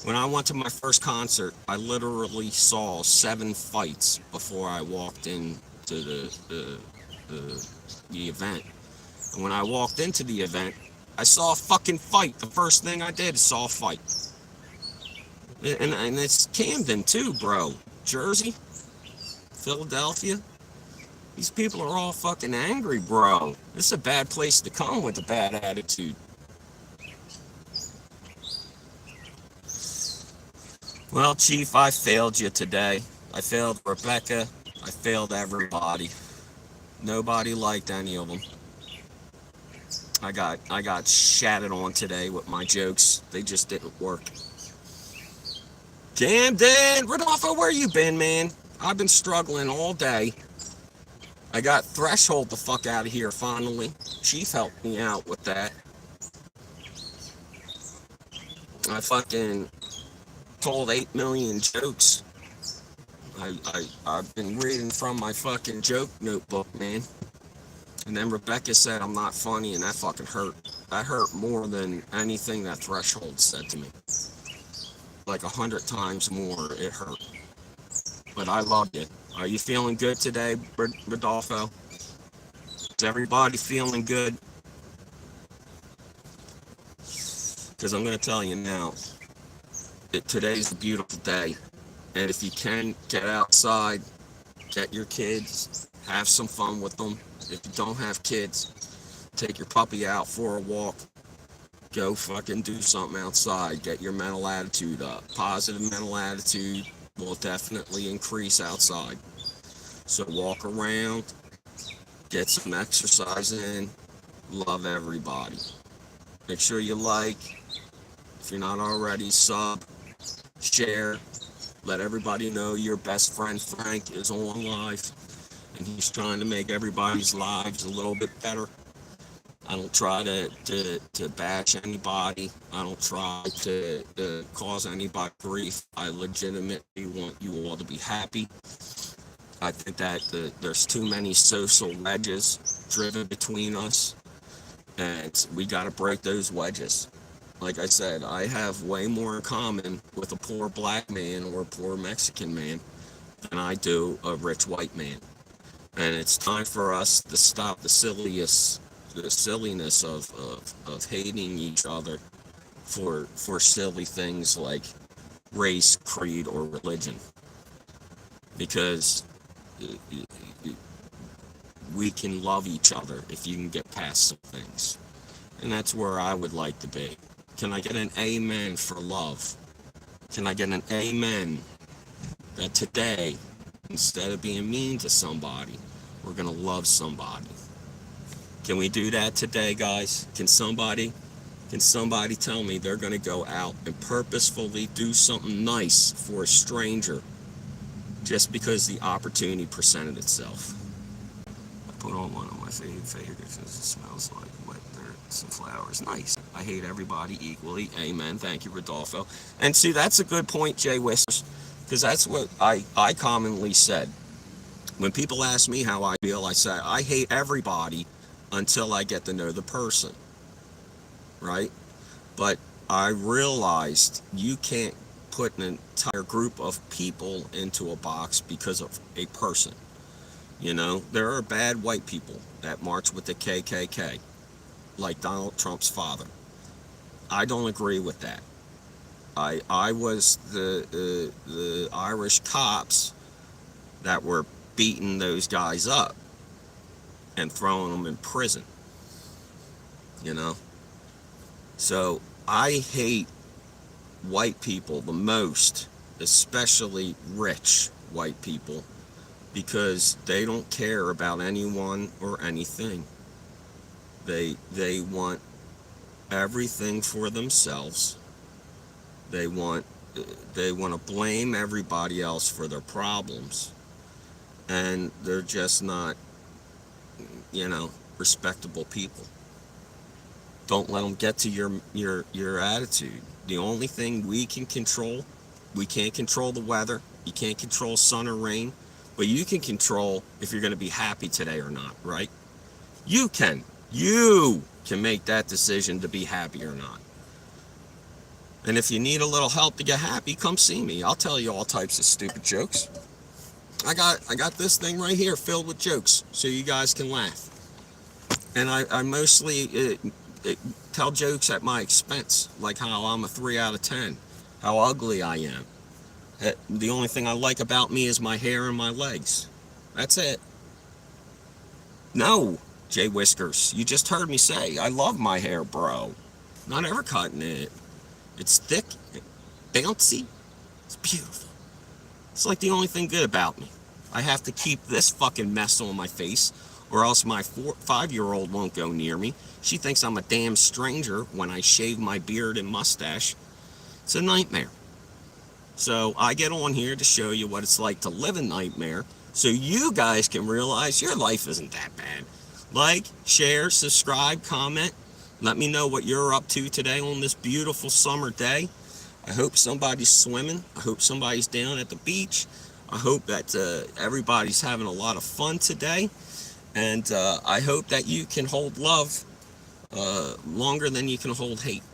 When I went to my first concert, I literally saw 7 fights before I walked into the event. And when I walked into the event, I saw a fucking fight. The first thing I did is saw a fight. And it's Camden too, bro. Jersey, Philadelphia. These people are all fucking angry, bro. This is a bad place to come with a bad attitude. Well, Chief, I failed you today. I failed Rebecca. I failed everybody. Nobody liked any of them. I got shattered on today with my jokes. They just didn't work. Camden, Rodolfo, where you been, man? I've been struggling all day. I got Threshold the fuck out of here finally. Chief helped me out with that. I fucking told 8 million jokes. I've been reading from my fucking joke notebook, man. And then Rebecca said I'm not funny, and that fucking hurt. That hurt more than anything that Threshold said to me. Like 100 times more, it hurt. But I love you. Are you feeling good today, Rodolfo? Is everybody feeling good? Because I'm going to tell you now, today's a beautiful day. And if you can, get outside, get your kids, have some fun with them. If you don't have kids, take your puppy out for a walk. Go fucking do something outside. Get your mental attitude up. Positive mental attitude will definitely increase outside. So walk around, get some exercise in, love everybody. Make sure you like, if you're not already, sub, share, let everybody know your best friend Frank is on live and he's trying to make everybody's lives a little bit better. I don't try to bash anybody. I don't try to cause anybody grief. I legitimately want you all to be happy. I think that there's too many social wedges driven between us, and we got to break those wedges. Like I said, I have way more in common with a poor black man or a poor Mexican man than I do a rich white man. And it's time for us to stop the silliness of hating each other for silly things like race, creed, or religion. Because we can love each other if you can get past some things. And that's where I would like to be. Can I get an amen for love? Can I get an amen that today, instead of being mean to somebody, we're going to love somebody? Can we do that today, guys? Can somebody tell me they're going to go out and purposefully do something nice for a stranger just because the opportunity presented itself? I put on one of my favorites. It smells like wet dirt, some flowers. Nice. I hate everybody equally. Amen. Thank you, Rodolfo. And see, that's a good point, Jay Whiskers, because that's what I commonly said. When people ask me how I feel, I say, I hate everybody until I get to know the person, right? But I realized you can't put an entire group of people into a box because of a person. You know, there are bad white people that march with the KKK, like Donald Trump's father. I don't agree with that. I was the Irish cops that were beating those guys up and throwing them in prison, you know? So I hate white people the most, especially rich white people, because they don't care about anyone or anything. They want everything for themselves. They want to blame everybody else for their problems, and they're just not, respectable people. Don't let them get to your attitude. The only thing we can control, we can't control the weather. You can't control sun or rain, but you can control if you're going to be happy today or not, right? You can make that decision to be happy or not. And if you need a little help to get happy, come see me. I'll tell you all types of stupid jokes. I got this thing right here filled with jokes so you guys can laugh. And I mostly tell jokes at my expense, like how I'm a 3 out of 10, how ugly I am. The only thing I like about me is my hair and my legs. That's it. No, Jay Whiskers, you just heard me say I love my hair, bro. Not ever cutting it. It's thick, bouncy, it's beautiful. It's like the only thing good about me. I have to keep this fucking mess on my face, or else my 5-year-old won't go near me. She thinks I'm a damn stranger when I shave my beard and mustache. It's a nightmare. So I get on here to show you what it's like to live a nightmare, so you guys can realize your life isn't that bad. Like, share, subscribe, comment. Let me know what you're up to today on this beautiful summer day. I hope somebody's swimming. I hope somebody's down at the beach. I hope that everybody's having a lot of fun today. And I hope that you can hold love longer than you can hold hate.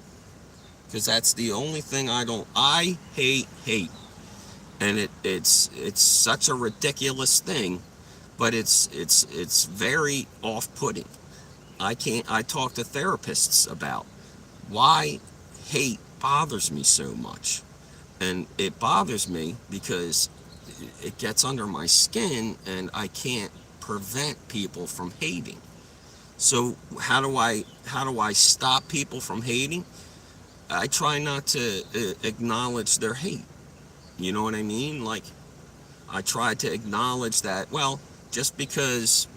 Because that's the only thing I hate hate. And it's such a ridiculous thing, but it's very off-putting. I talk to therapists about why hate bothers me so much. And it bothers me because it gets under my skin and I can't prevent people from hating. So how do I stop people from hating? I try not to acknowledge their hate. You know what I mean? Like, I try to acknowledge that, well, just because,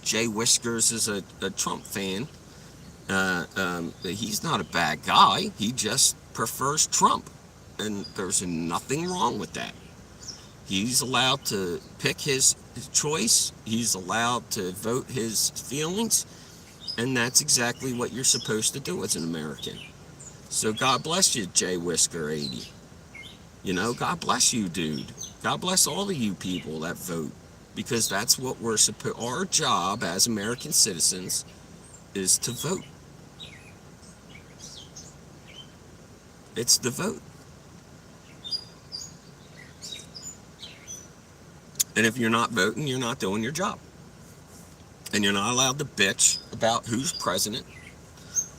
Jay Whiskers is a Trump fan, he's not a bad guy. He just prefers Trump. And there's nothing wrong with that. He's allowed to pick his choice. He's allowed to vote his feelings. And that's exactly what you're supposed to do as an American. So God bless you, Jay Whisker 80. God bless you, dude. God bless all of you people that vote. Because that's what we're supposed, our job as American citizens is to vote. It's the vote. And if you're not voting, you're not doing your job. And you're not allowed to bitch about who's president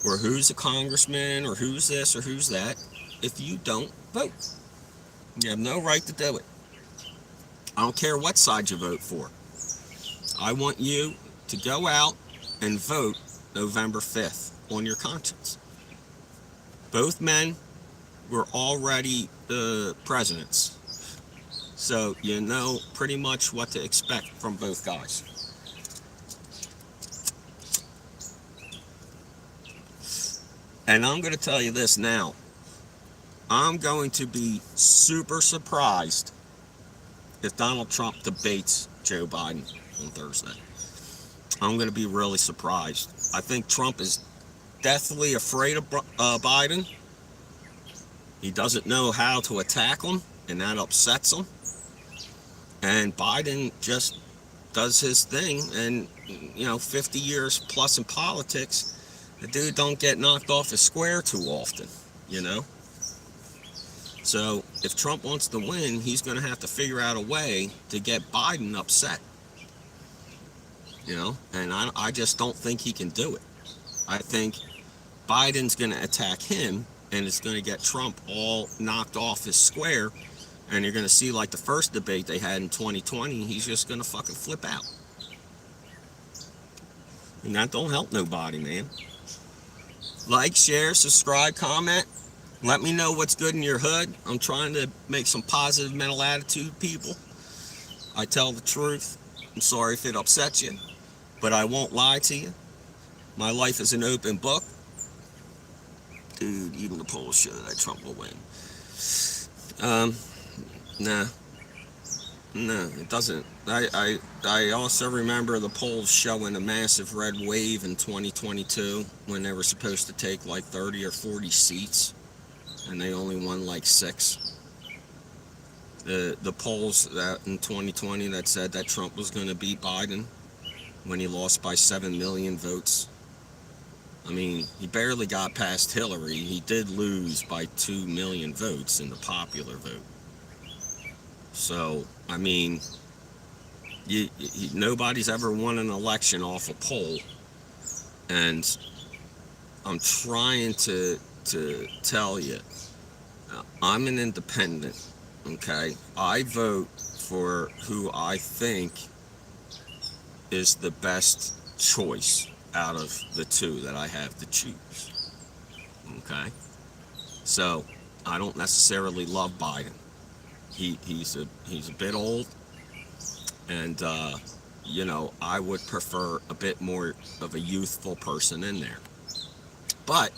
or who's a congressman or who's this or who's that if you don't vote. You have no right to do it. I don't care what side you vote for. I want you to go out and vote November 5th on your conscience. Both men were already presidents. So you know pretty much what to expect from both guys. And I'm going to tell you this now. I'm going to be super surprised if Donald Trump debates Joe Biden on Thursday. I'm going to be really surprised. I think Trump is deathly afraid of Biden. He doesn't know how to attack him, and that upsets him. And Biden just does his thing, and 50 years plus in politics, the dude don't get knocked off his square too often. So if Trump wants to win, he's going to have to figure out a way to get Biden upset. And I just don't think he can do it. I think Biden's going to attack him, and it's going to get Trump all knocked off his square, and you're going to see like the first debate they had in 2020, he's just going to fucking flip out. And that don't help nobody, man. Like, share, subscribe, comment. Let me know what's good in your hood. I'm trying to make some positive mental attitude people. I tell the truth. I'm sorry if it upsets you, but I won't lie to you. My life is an open book. Dude, even the polls show that Trump will win. Nah, it doesn't. I also remember the polls showing a massive red wave in 2022 when they were supposed to take like 30 or 40 seats, and they only won like 6. The polls that in 2020 that said that Trump was going to beat Biden when he lost by 7 million votes. I mean, he barely got past Hillary. He did lose by 2 million votes in the popular vote. So, I mean, nobody's ever won an election off a poll. And I'm trying to tell you, I'm an independent, okay? I vote for who I think is the best choice out of the two that I have to choose, okay? So, I don't necessarily love Biden. He's a bit old, and I would prefer a bit more of a youthful person in there. But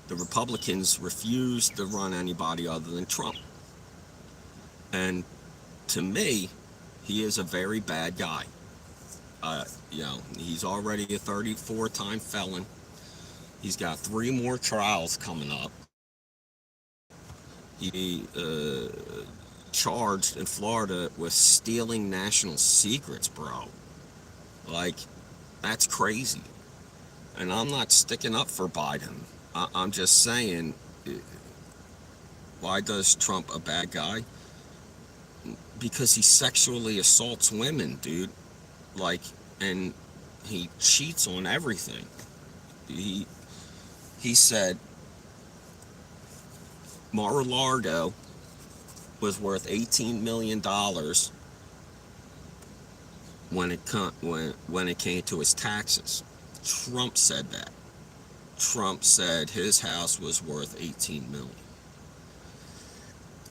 the Republicans refuse to run anybody other than Trump. And to me, he is a very bad guy. He's already a 34-time felon. He's got 3 more trials coming up. He charged in Florida with stealing national secrets, bro. Like, that's crazy. And I'm not sticking up for Biden. I'm just saying, why does Trump a bad guy? Because he sexually assaults women, dude. Like, and he cheats on everything. He said Mar-a-Lago was worth $18 million when it came to his taxes. Trump said that. Trump said his house was worth $18 million.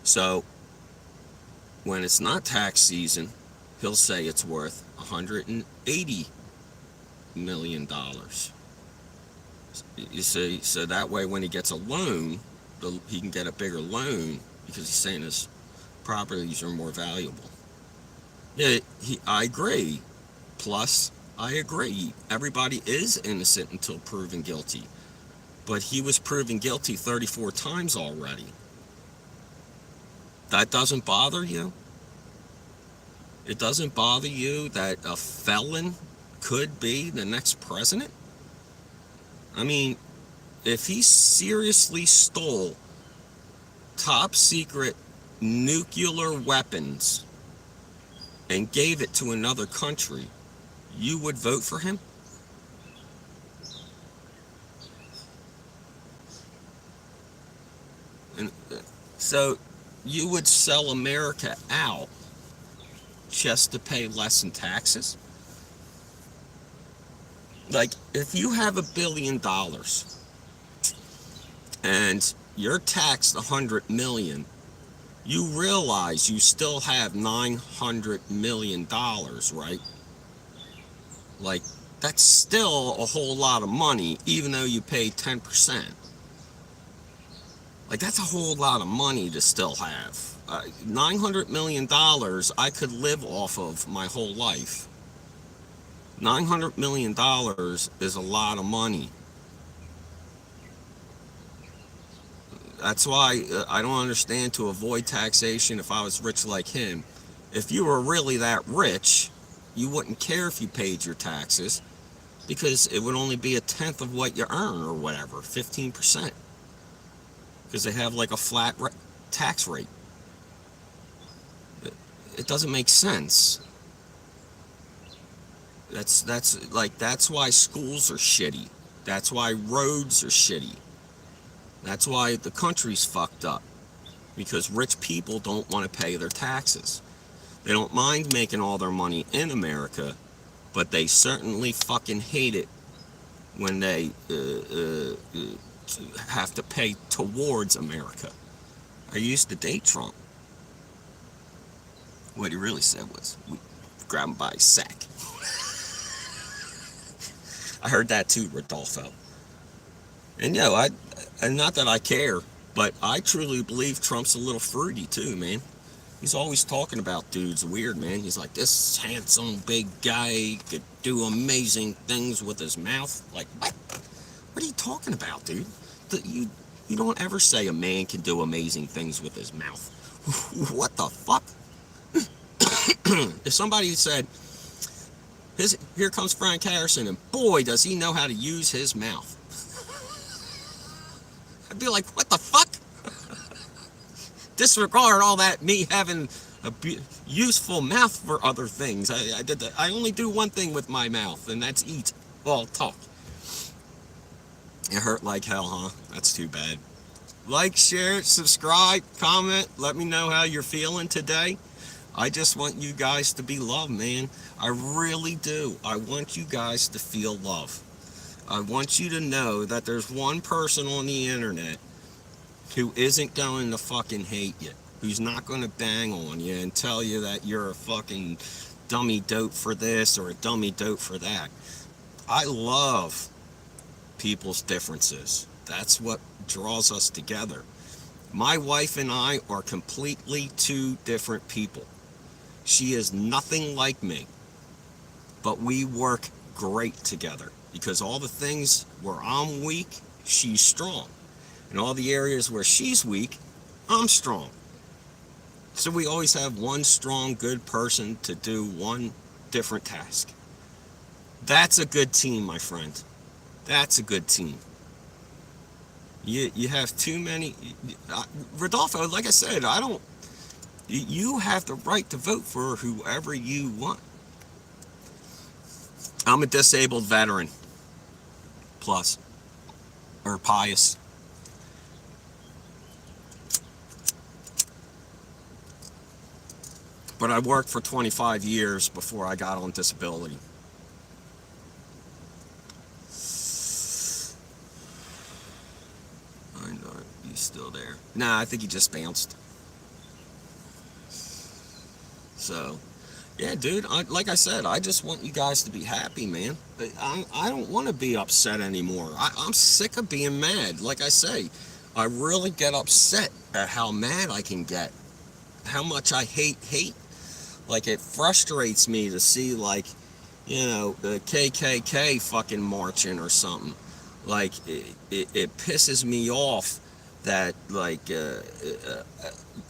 So when it's not tax season, he'll say it's worth $180 million. You see, so that way when he gets a loan, he can get a bigger loan because he's saying his properties are more valuable. Yeah, I agree. Plus, I agree. Everybody is innocent until proven guilty. But he was proven guilty 34 times already. That doesn't bother you? It doesn't bother you that a felon could be the next president? I mean, if he seriously stole top secret nuclear weapons and gave it to another country, you would vote for him? And so you would sell America out just to pay less in taxes? Like, if you have $1 billion and you're taxed 100 million, you realize you still have $900 million, right? Like, that's still a whole lot of money, even though you pay 10%. Like, that's a whole lot of money to still have. $900 million I could live off of my whole life. $900 million is a lot of money. That's why I don't understand, to avoid taxation, if I was rich like him. If you were really that rich, you wouldn't care if you paid your taxes, because it would only be a tenth of what you earn, or whatever, 15%. Because they have like a flat tax rate. It doesn't make sense. That's why schools are shitty. That's why roads are shitty. That's why the country's fucked up. Because rich people don't want to pay their taxes. They don't mind making all their money in America, but they certainly fucking hate it when they have to pay towards America. I used to date Trump. What he really said was, we grab him by his sack. I heard that too, Rodolfo. And and not that I care, but I truly believe Trump's a little fruity too, man. He's always talking about dudes weird, man. He's like, this handsome big guy could do amazing things with his mouth. Like, what? What are you talking about, dude? You don't ever say a man can do amazing things with his mouth. What the fuck? If somebody said, here comes Frank Harrison, and boy, does he know how to use his mouth, I'd be like, what the fuck? Disregard all that, me having a useful mouth for other things. I only do one thing with my mouth, and that's eat. Well, talk. It hurt like hell, huh? That's too bad. Like, share, subscribe, comment. Let me know how you're feeling today. I just want you guys to be loved, man. I really do. I want you guys to feel love. I want you to know that there's one person on the internet who isn't going to fucking hate you, who's not going to bang on you and tell you that you're a fucking dummy dope for this or a dummy dope for that. I love people's differences. That's what draws us together. My wife and I are completely two different people. She is nothing like me, but we work great together, because all the things where I'm weak, she's strong. In all the areas where she's weak, I'm strong. So we always have one strong, good person to do one different task. That's a good team, my friend. That's a good team. You have too many. Rodolfo, like I said, you have the right to vote for whoever you want. I'm a disabled veteran. Plus. Or pious. But I worked for 25 years before I got on disability. I know he's still there. Nah, I think he just bounced. So, yeah, dude, like I said, I just want you guys to be happy, man. I don't want to be upset anymore. I'm sick of being mad. Like I say, I really get upset at how mad I can get. How much I hate. Like, it frustrates me to see, like, the KKK fucking marching or something. Like it pisses me off that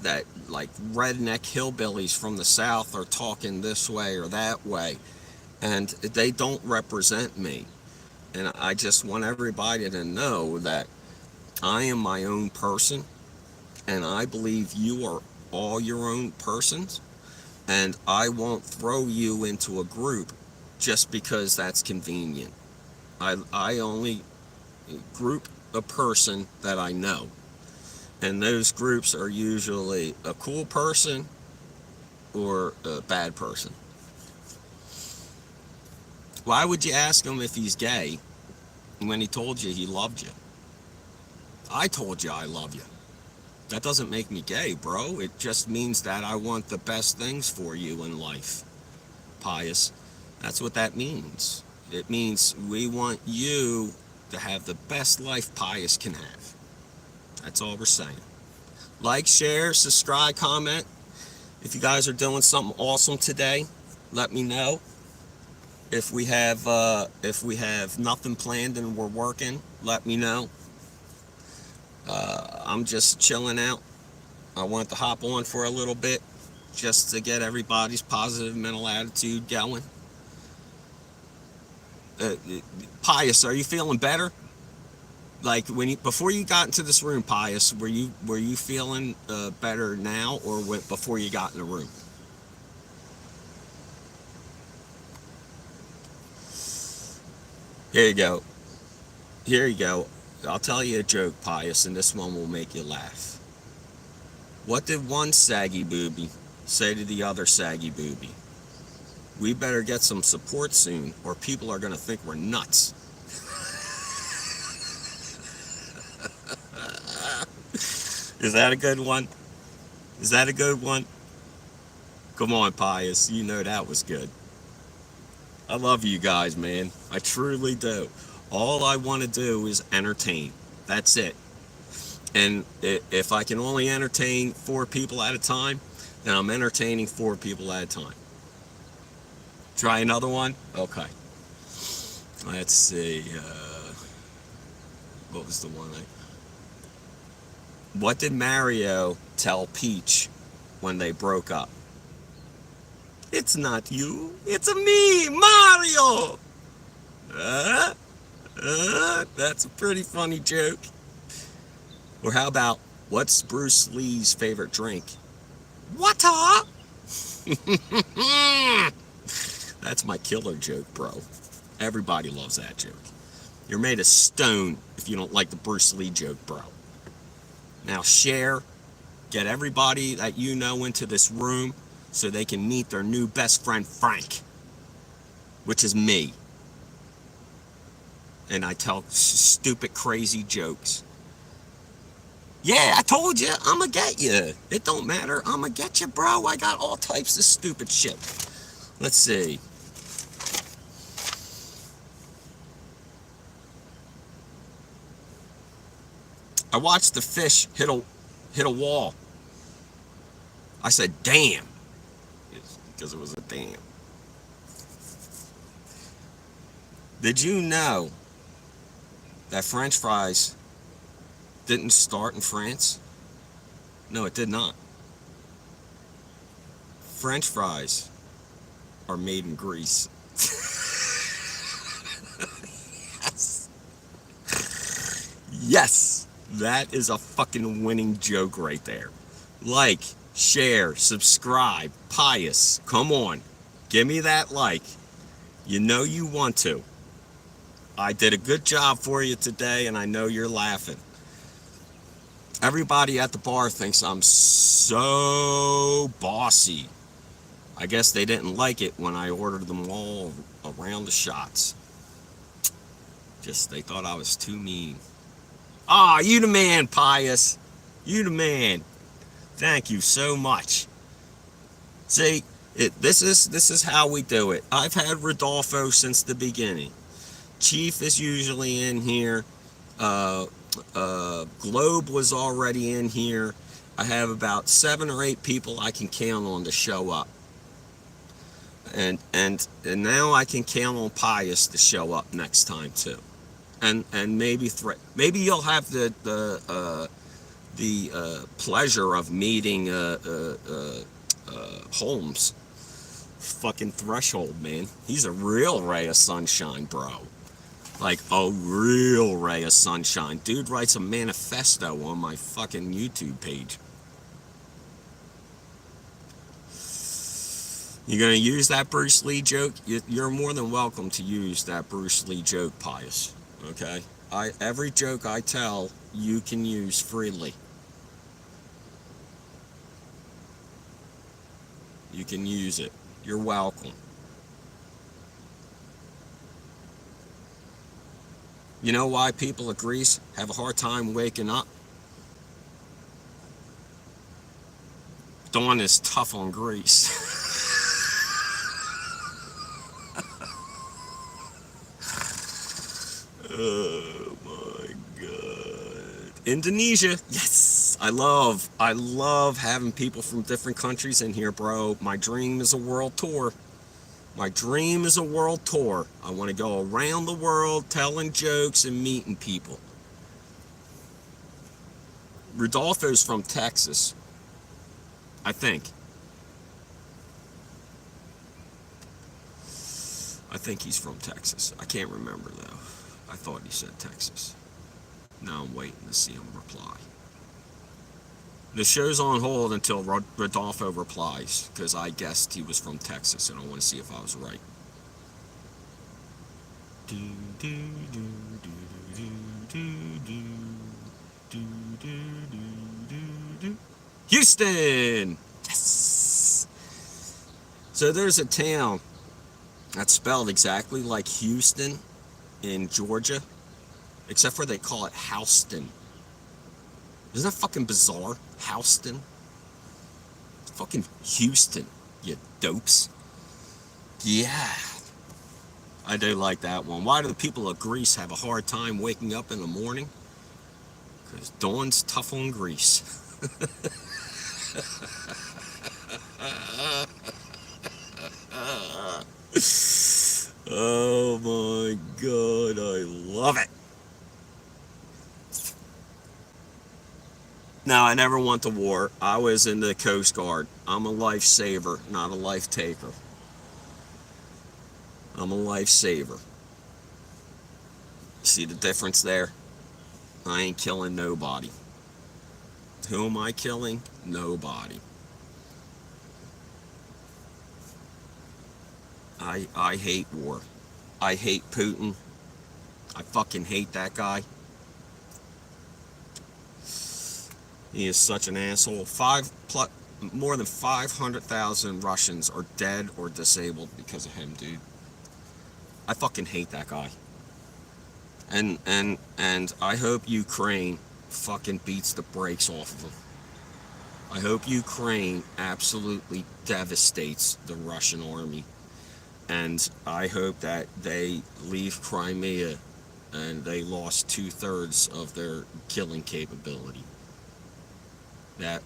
that like redneck hillbillies from the South are talking this way or that way, and they don't represent me. And I just want everybody to know that I am my own person, and I believe you are all your own persons, and I won't throw you into a group just because that's convenient. I only group a person that I know, and those groups are usually a cool person or a bad person. Why would you ask him if he's gay when he told you he loved you? I told you I love you. That doesn't make me gay, bro. It just means that I want the best things for you in life, Pious. That's what that means. It means we want you to have the best life Pious can have. That's all we're saying. Like, share, subscribe, comment. If you guys are doing something awesome today, let me know. If we have nothing planned and we're working, let me know. I'm just chilling out. I want to hop on for a little bit just to get everybody's positive mental attitude going. Pious, are you feeling better? Like before you got into this room, Pious, were you feeling better now or before you got in the room? Here you go. Here you go. I'll tell you a joke, Pious, and this one will make you laugh. What did one saggy booby say to the other saggy booby? We better get some support soon, or people are going to think we're nuts. Is that a good one? Is that a good one? Come on, Pious. You know that was good. I love you guys, man. I truly do. All I want to do is entertain. That's it. And if I can only entertain 4 people at a time, then I'm entertaining 4 people at a time. Try another one? Okay. Let's see. What was the one? What did Mario tell Peach when they broke up? It's not you. It's me, Mario. That's a pretty funny joke. Or how about, what's Bruce Lee's favorite drink? Water. That's my killer joke, bro. Everybody loves that joke. You're made of stone if you don't like the Bruce Lee joke, bro. Now share, get everybody that you know into this room so they can meet their new best friend, Frank, which is me. And I tell stupid, crazy jokes. Yeah, I told you, I'ma get you. It don't matter, I'ma get you, bro. I got all types of stupid shit. Let's see. I watched the fish hit a wall. I said, damn. It's because it was a dam. Did you know that French fries didn't start in France? No, it did not. French fries are made in Greece. Yes. Yes. That is a fucking winning joke right there. Like, share, subscribe, Pious. Come on. Give me that like. You know you want to. I did a good job for you today, and I know you're laughing. Everybody at the bar thinks I'm so bossy. I guess they didn't like it when I ordered them all around the shots. Just, they thought I was too mean. Ah, you the man, Pious. You the man. Thank you so much. See, this is how we do it. I've had Rodolfo since the beginning. Chief is usually in here. Globe was already in here. I have about 7 or 8 people I can count on to show up. And now I can count on Pius to show up next time too, and maybe you'll have the pleasure of meeting Holmes. Fucking Threshold, man. He's a real ray of sunshine, bro. Like a real ray of sunshine. Dude writes a manifesto on my fucking YouTube page. You gonna use that Bruce Lee joke? You're more than welcome to use that Bruce Lee joke, Pius. Okay? Every joke I tell, you can use freely. You can use it. You're welcome. You know why people of Greece have a hard time waking up? Dawn is tough on Greece. Oh my god. Indonesia. Yes. I love having people from different countries in here, bro. My dream is a world tour. My dream is a world tour. I want to go around the world telling jokes and meeting people. Rodolfo's from Texas, I think. I think he's from Texas. I can't remember though. I thought he said Texas. Now I'm waiting to see him reply. The show's on hold until Rodolfo replies, because I guessed he was from Texas, and I want to see if I was right. Houston! Yes! So there's a town that's spelled exactly like Houston in Georgia, except for they call it Houston. Isn't that fucking bizarre? Houston? It's fucking Houston, you dopes. Yeah. I do like that one. Why do the people of Greece have a hard time waking up in the morning? Because dawn's tough on Greece. Oh my god, I love it. No, I never went to war. I was in the Coast Guard. I'm a lifesaver, not a life taker. I'm a lifesaver. See the difference there? I ain't killing nobody. Who am I killing? Nobody. I hate war. I hate Putin. I fucking hate that guy. He is such an asshole. More than 500,000 Russians are dead or disabled because of him, dude. I fucking hate that guy. And I hope Ukraine fucking beats the brakes off of him. I hope Ukraine absolutely devastates the Russian army. And I hope that they leave Crimea and they lost 2/3 of their killing capability.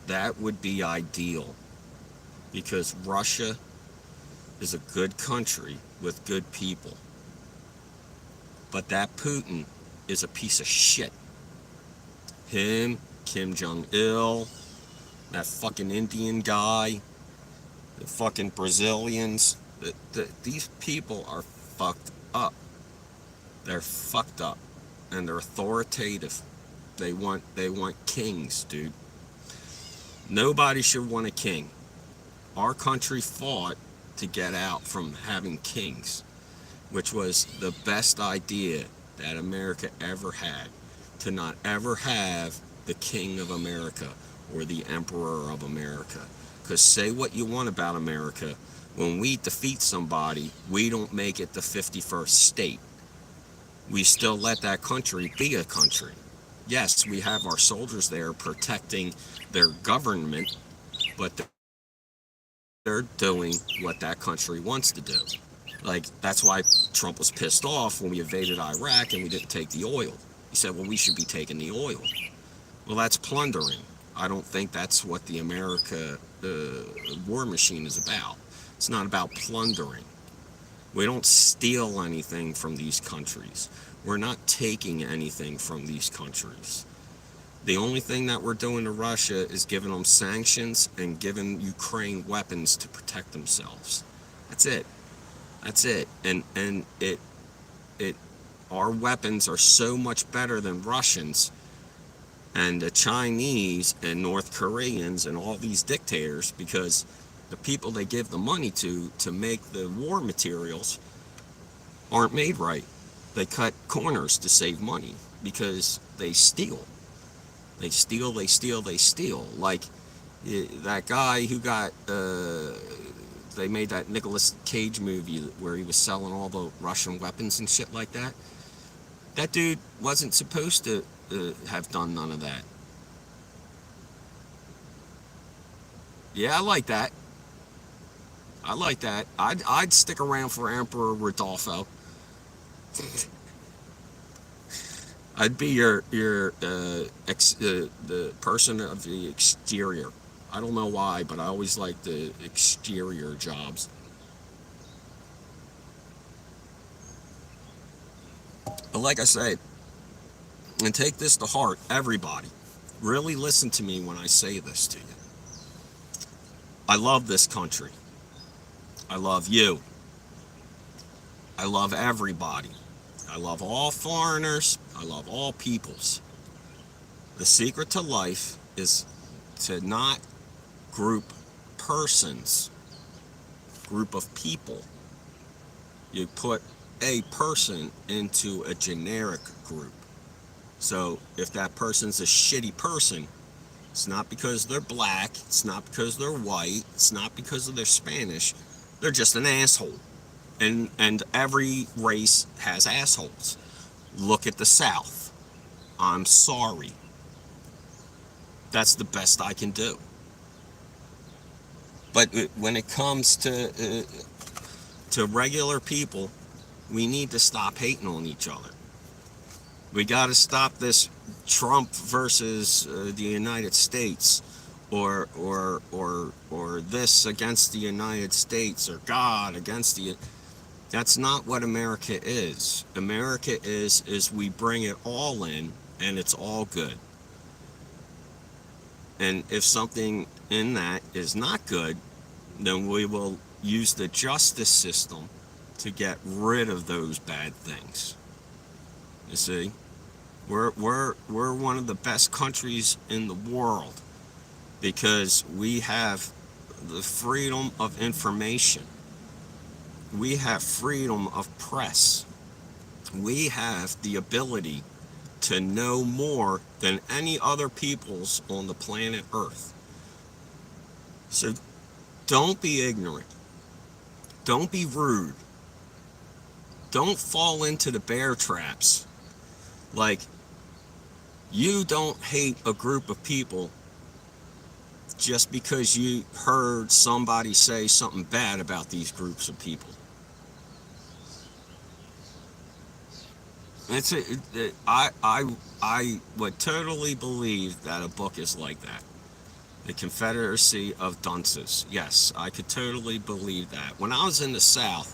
That would be ideal, because Russia is a good country with good people. But that Putin is a piece of shit. Him, Kim Jong-il, that fucking Indian guy, the fucking Brazilians, these people are fucked up. They're fucked up, and they're authoritative. They want kings, dude. Nobody should want a king. Our country fought to get out from having kings, which was the best idea that America ever had, to not ever have the King of America or the Emperor of America. Because say what you want about America, when we defeat somebody, we don't make it the 51st state. We still let that country be a country. Yes, we have our soldiers there protecting their government, but they're doing what that country wants to do. Like, that's why Trump was pissed off when we invaded Iraq and we didn't take the oil. He said, well, we should be taking the oil. Well, that's plundering. I don't think that's what the America war machine is about. It's not about plundering. We don't steal anything from these countries. We're not taking anything from these countries. The only thing that we're doing to Russia is giving them sanctions and giving Ukraine weapons to protect themselves. That's it. That's it. And it our weapons are so much better than Russians and the Chinese and North Koreans and all these dictators, because the people they give the money to make the war materials aren't made right. They cut corners to save money because they steal. They steal, they steal, they steal. Like that guy who got, they made that Nicolas Cage movie where he was selling all the Russian weapons and shit like that. That dude wasn't supposed to have done none of that. Yeah, I like that. I like that. I'd stick around for Emperor Rodolfo. I'd be the person of the exterior. I don't know why, but I always like the exterior jobs. But like I said, and take this to heart, everybody, really listen to me when I say this to you. I love this country. I love you. I love everybody. I love all foreigners. I love all peoples. The secret to life is to not group persons, group of people. You put a person into a generic group. So if that person's a shitty person, it's not because they're black, it's not because they're white, it's not because of their Spanish. They're just an asshole. And every race has assholes. Look at the South. I'm sorry. That's the best I can do. But when it comes to regular people, we need to stop hating on each other. We got to stop this Trump versus the United States, or this against the United States, or God against the. That's not what America is. America is we bring it all in, and it's all good. And if something in that is not good, then we will use the justice system to get rid of those bad things. You see, we're one of the best countries in the world because we have the freedom of information. We have freedom of press. We have the ability to know more than any other peoples on the planet Earth. So don't be ignorant. Don't be rude. Don't fall into the bear traps. Like, you don't hate a group of people just because you heard somebody say something bad about these groups of people. I would totally believe that a book is like that. The Confederacy of Dunces. Yes, I could totally believe that. When I was in the South,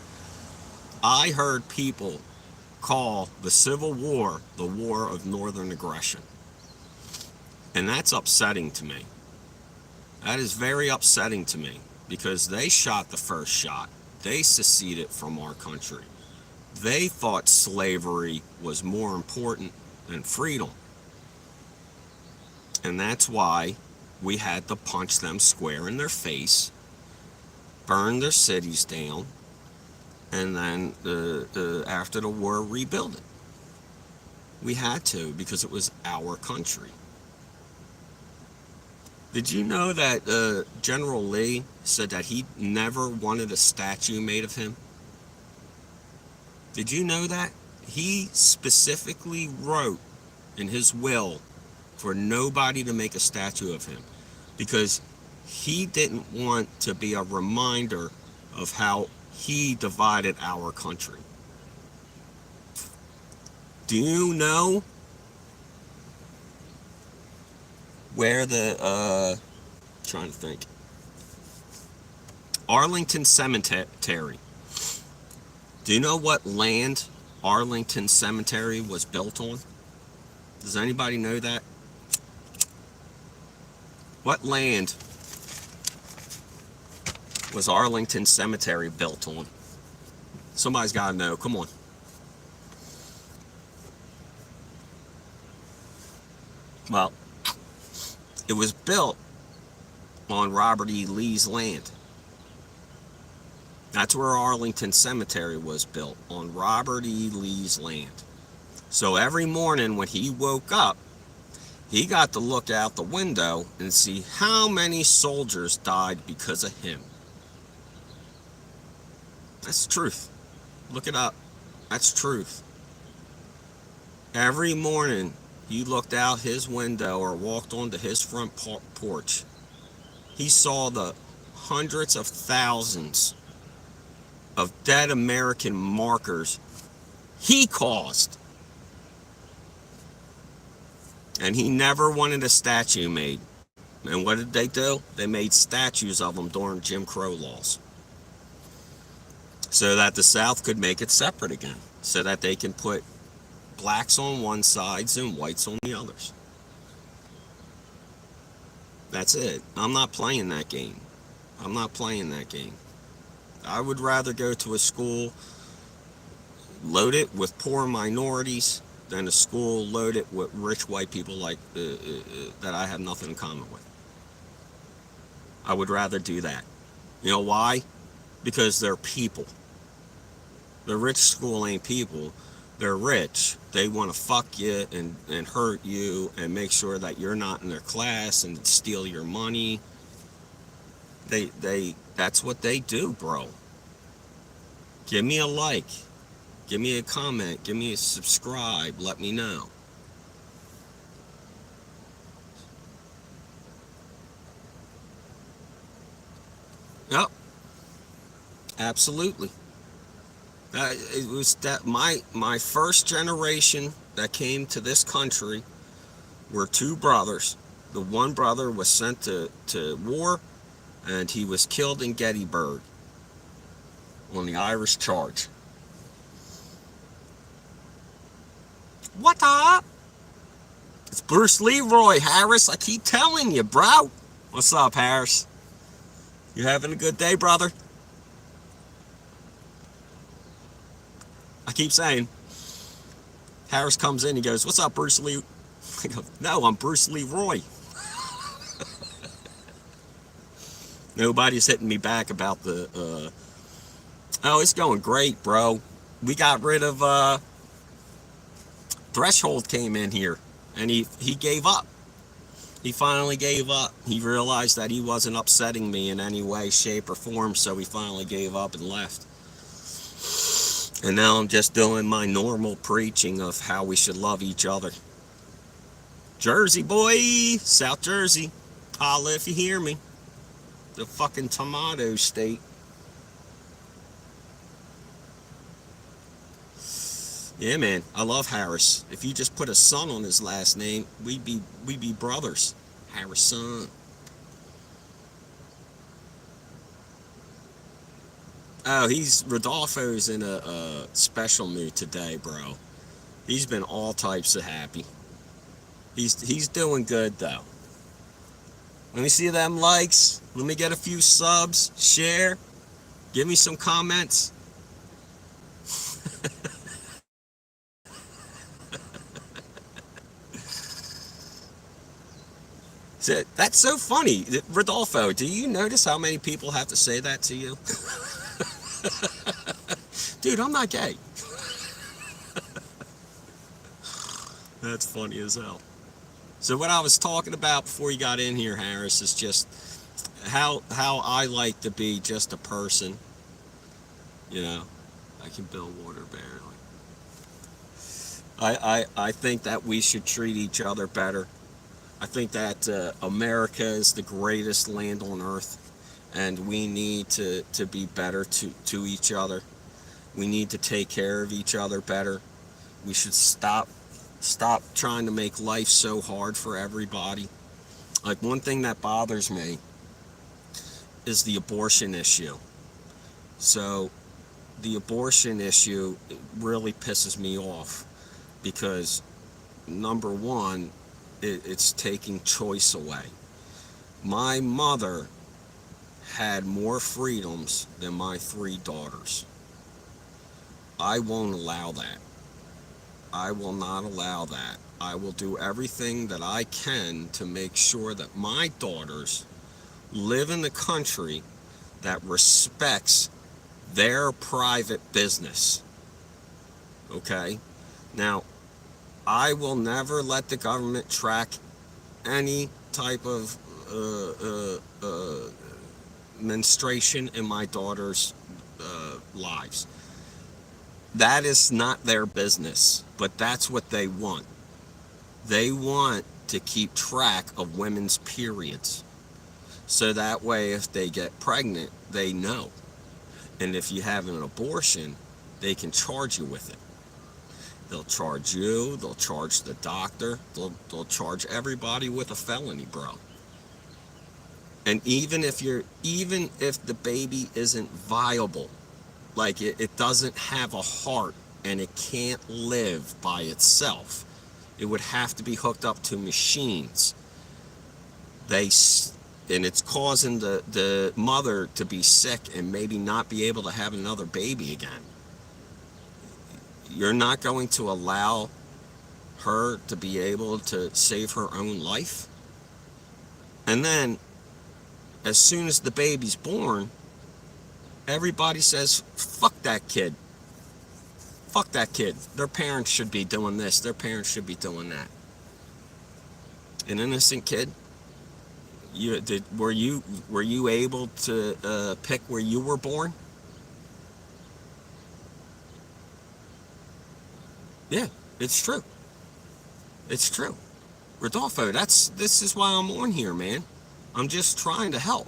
I heard people call the Civil War the War of Northern Aggression. And that's upsetting to me. That is very upsetting to me because they shot the first shot. They seceded from our country. They thought slavery was more important than freedom. And that's why we had to punch them square in their face, burn their cities down, and then after the war, rebuild it. We had to because it was our country. Did you know that General Lee said that he never wanted a statue made of him? Did you know that? He specifically wrote in his will for nobody to make a statue of him because he didn't want to be a reminder of how he divided our country. Do you know where trying to think. Arlington Cemetery. Do you know what land Arlington Cemetery was built on? Does anybody know that? What land was Arlington Cemetery built on? Somebody's got to know. Come on. Well, it was built on Robert E. Lee's land. That's where Arlington Cemetery was built, on Robert E. Lee's land. So every morning when he woke up, he got to look out the window and see how many soldiers died because of him. That's the truth. Look it up. That's truth. Every morning he looked out his window or walked onto his front porch. He saw the hundreds of thousands of dead American markers he caused. And he never wanted a statue made. And what did they do? They made statues of them during Jim Crow laws, so that the South could make it separate again, so that they can put blacks on one side and whites on the others. That's it. I'm not playing that game. I'm not playing that game. I would rather go to a school loaded with poor minorities than a school loaded with rich white people like that I have nothing in common with. I would rather do that. You know why? Because they're people. The rich school ain't people. They're rich. They want to fuck you and hurt you and make sure that you're not in their class and steal your money. That's what they do, bro. Give me a like. Give me a comment. Give me a subscribe. Let me know. Yep. Absolutely. It was that my first generation that came to this country were two brothers. The one brother was sent to war, and he was killed in Gettysburg on the Irish charge. What up? It's Bruce Leroy, Harris. I keep telling you, bro. What's up, Harris? You having a good day, brother? I keep saying, Harris comes in, he goes, what's up, Bruce Lee? I go, no, I'm Bruce Leroy. Nobody's hitting me back about the, oh, it's going great, bro. We got rid of, Threshold came in here, and he gave up. He finally gave up. He realized that he wasn't upsetting me in any way, shape, or form, so he finally gave up and left. And now I'm just doing my normal preaching of how we should love each other. Jersey, boy! South Jersey. Holla if you hear me. The fucking tomato state. Yeah, man. I love Harris. If you just put a son on his last name, we'd be brothers. Harrison. Oh, Rodolfo's in a special mood today, bro. He's been all types of happy. He's doing good, though. Let me see them likes. Let me get a few subs. Share. Give me some comments. So, that's so funny. Rodolfo, do you notice how many people have to say that to you? Dude, I'm not gay. That's funny as hell. So what I was talking about before you got in here, Harris, is just how I like to be just a person. You know, I can build water barely. I think that we should treat each other better. I think that America is the greatest land on earth, and we need to be better to each other. We need to take care of each other better. We should stop trying to make life so hard for everybody. Like, one thing that bothers me is the abortion issue. So the abortion issue really pisses me off because, number one, it's taking choice away. My mother had more freedoms than my 3 daughters. I won't allow that. I will not allow that. I will do everything that I can to make sure that my daughters live in a country that respects their private business. Okay? Now, I will never let the government track any type of menstruation in my daughters' lives. That is not their business, but that's what they want. They want to keep track of women's periods. So that way, if they get pregnant, they know. And if you have an abortion, they can charge you with it. They'll charge you, they'll charge the doctor, they'll charge everybody with a felony, bro. And even if the baby isn't viable, like it doesn't have a heart and it can't live by itself, it would have to be hooked up to machines. And it's causing the mother to be sick and maybe not be able to have another baby again. You're not going to allow her to be able to save her own life? And then, as soon as the baby's born, everybody says, fuck that kid. Fuck that kid. Their parents should be doing this. Their parents should be doing that. An innocent kid? Were you able to pick where you were born? Yeah, it's true. It's true. Rodolfo, this is why I'm on here, man. I'm just trying to help.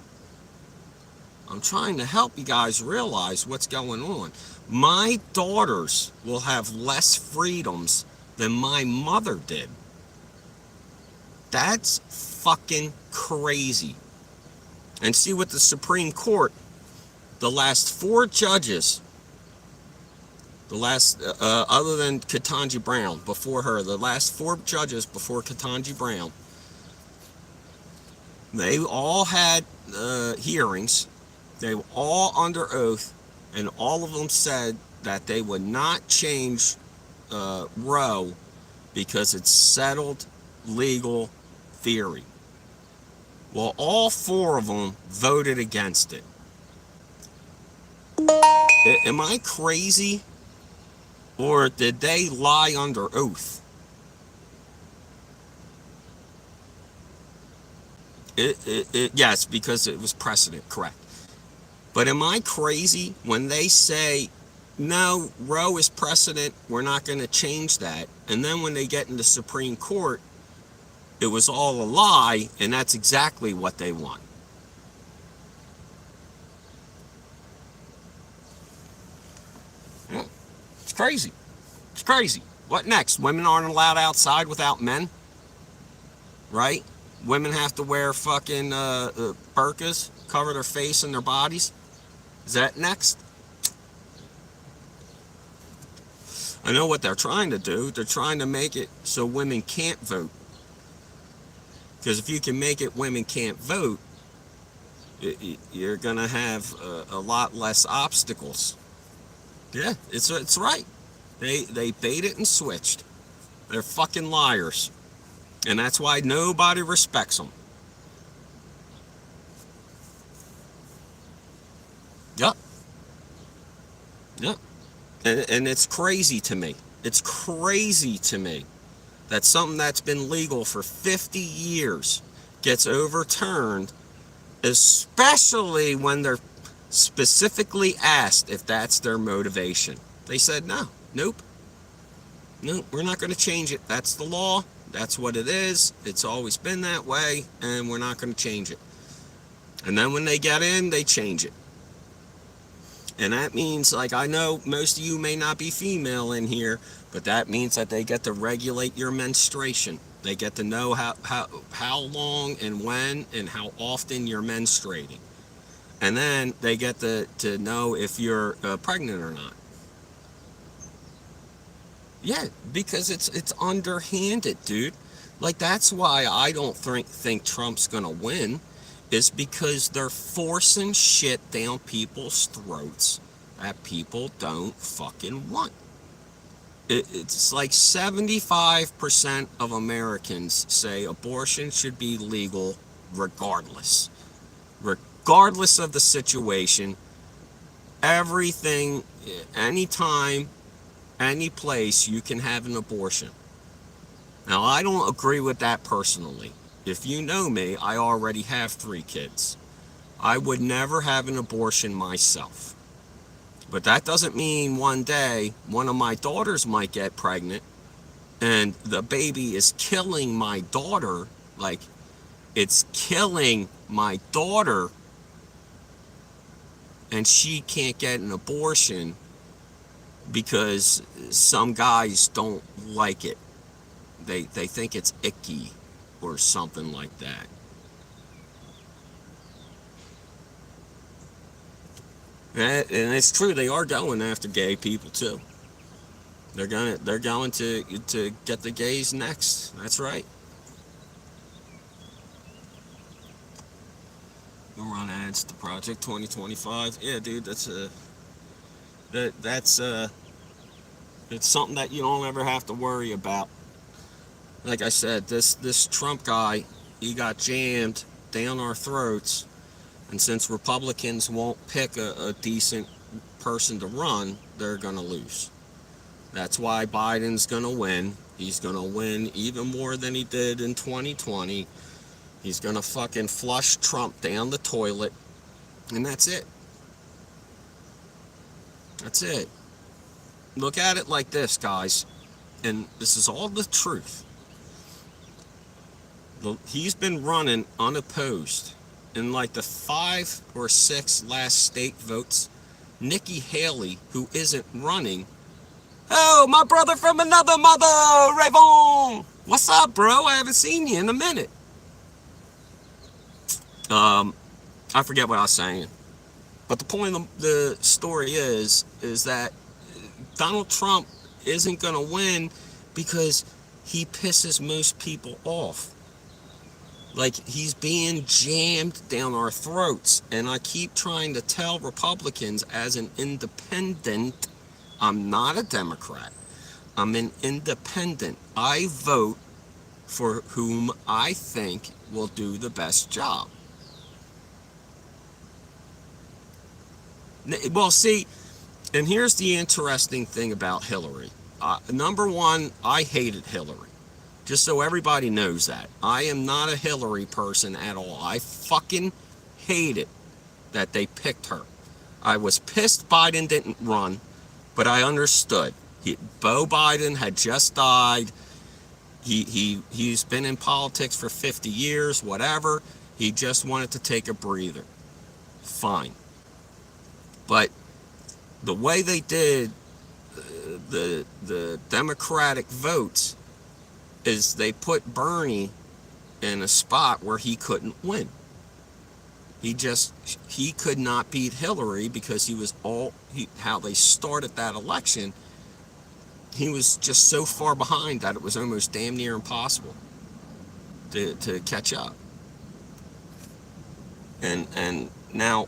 I'm trying to help you guys realize what's going on. My daughters will have less freedoms than my mother did. That's fucking crazy. And see, with the Supreme Court, the last 4 judges, other than Ketanji Brown, before her, the last 4 judges before Ketanji Brown, they all had hearings. They were all under oath, and all of them said that they would not change Roe because it's settled legal theory. Well, all 4 of them voted against it. Am I crazy? Or did they lie under oath? Yes, because it was precedent, correct. But am I crazy when they say, no, Roe is precedent, we're not going to change that, and then when they get in the Supreme Court, it was all a lie, and that's exactly what they want. Yeah, it's crazy. It's crazy. What next? Women aren't allowed outside without men? Right? Women have to wear fucking burqas, cover their face and their bodies? Is that next? I know what they're trying to do. They're trying to make it so women can't vote. Because if you can make it women can't vote, you're going to have a lot less obstacles. Yeah, it's right. They baited and switched. They're fucking liars. And that's why nobody respects them. Yep. Yep. And it's crazy to me. It's crazy to me that something that's been legal for 50 years gets overturned, especially when they're specifically asked if that's their motivation. They said, no, nope, we're not going to change it. That's the law. That's what it is. It's always been that way, and we're not going to change it. And then when they get in, they change it. And that means, like, I know most of you may not be female in here, but that means that they get to regulate your menstruation. They get to know how long and when and how often you're menstruating. and then they get to know if you're pregnant or not. Yeah, because it's underhanded, dude. Like, that's why I don't think Trump's gonna win, is because they're forcing shit down people's throats that people don't fucking want. It's like 75% of Americans say abortion should be legal regardless. Regardless of the situation, everything, anytime, any place, you can have an abortion. Now, I don't agree with that personally. If you know me, I already have 3 kids. I would never have an abortion myself. But that doesn't mean one day one of my daughters might get pregnant and the baby is killing my daughter. Like, it's killing my daughter, and she can't get an abortion because some guys don't like it. They think it's icky or something like that. And it's true, they are going after gay people too. They're going to get the gays next. That's right. We'll run ads to Project 2025. Yeah, dude, that's it's something that you don't ever have to worry about. Like I said, this Trump guy, he got jammed down our throats, and since Republicans won't pick a decent person to run, they're gonna lose. That's why Biden's gonna win. He's gonna win even more than he did in 2020. He's gonna fucking flush Trump down the toilet, and that's it. That's it. Look at it like this, guys, and this is all the truth. He's been running unopposed. In like the 5 or 6 last state votes, Nikki Haley, who isn't running, oh, my brother from another mother, Rayvon, what's up, bro? I haven't seen you in a minute. I forget what I was saying, but the point of the story is that Donald Trump isn't gonna win because he pisses most people off. Like, he's being jammed down our throats. And I keep trying to tell Republicans, as an independent, I'm not a Democrat. I'm an independent. I vote for whom I think will do the best job. Well, see, and here's the interesting thing about Hillary. Number one, I hated Hillary. Just so everybody knows that. I am not a Hillary person at all. I fucking hate it that they picked her. I was pissed Biden didn't run, but I understood. Beau Biden had just died. He's been in politics for 50 years, whatever. He just wanted to take a breather. Fine. But the way they did the Democratic votes is they put Bernie in a spot where he couldn't win. He could not beat Hillary because how they started that election, he was just so far behind that it was almost damn near impossible to catch up. And now,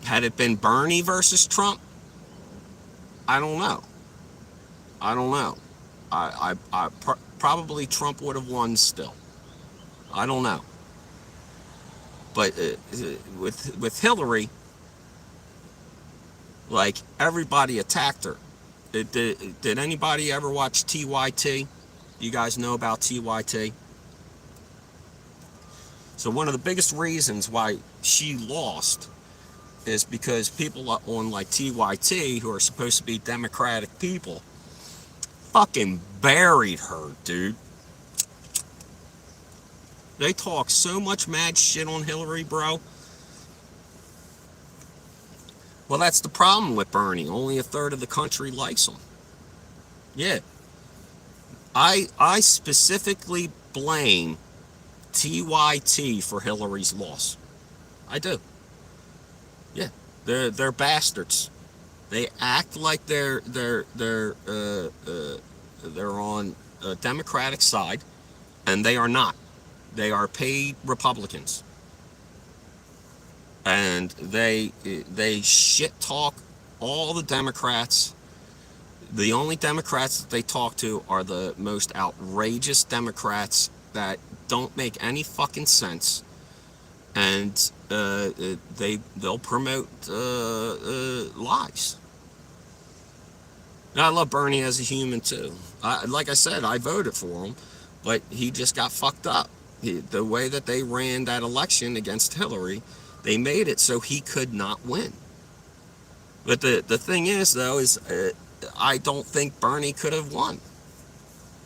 had it been Bernie versus Trump, I don't know. Probably Trump would have won still. I don't know. But with Hillary, like, everybody attacked her. Did anybody ever watch TYT? You guys know about TYT? So one of the biggest reasons why she lost is because people on like TYT, who are supposed to be Democratic people, fucking buried her, dude. They talk so much mad shit on Hillary, bro. Well, that's the problem with Bernie. Only a third of the country likes him. Yeah. I specifically blame TYT for Hillary's loss. I do. They're bastards. They act like they're on a Democratic side, and they are not. They are paid Republicans, and they shit talk all the Democrats. The only Democrats that they talk to are the most outrageous Democrats that don't make any fucking sense, and they'll promote lies. Now, I love Bernie as a human too. Like I said, I voted for him, but he just got fucked up. The way that they ran that election against Hillary, they made it so he could not win. But the thing is, though, is I don't think Bernie could have won.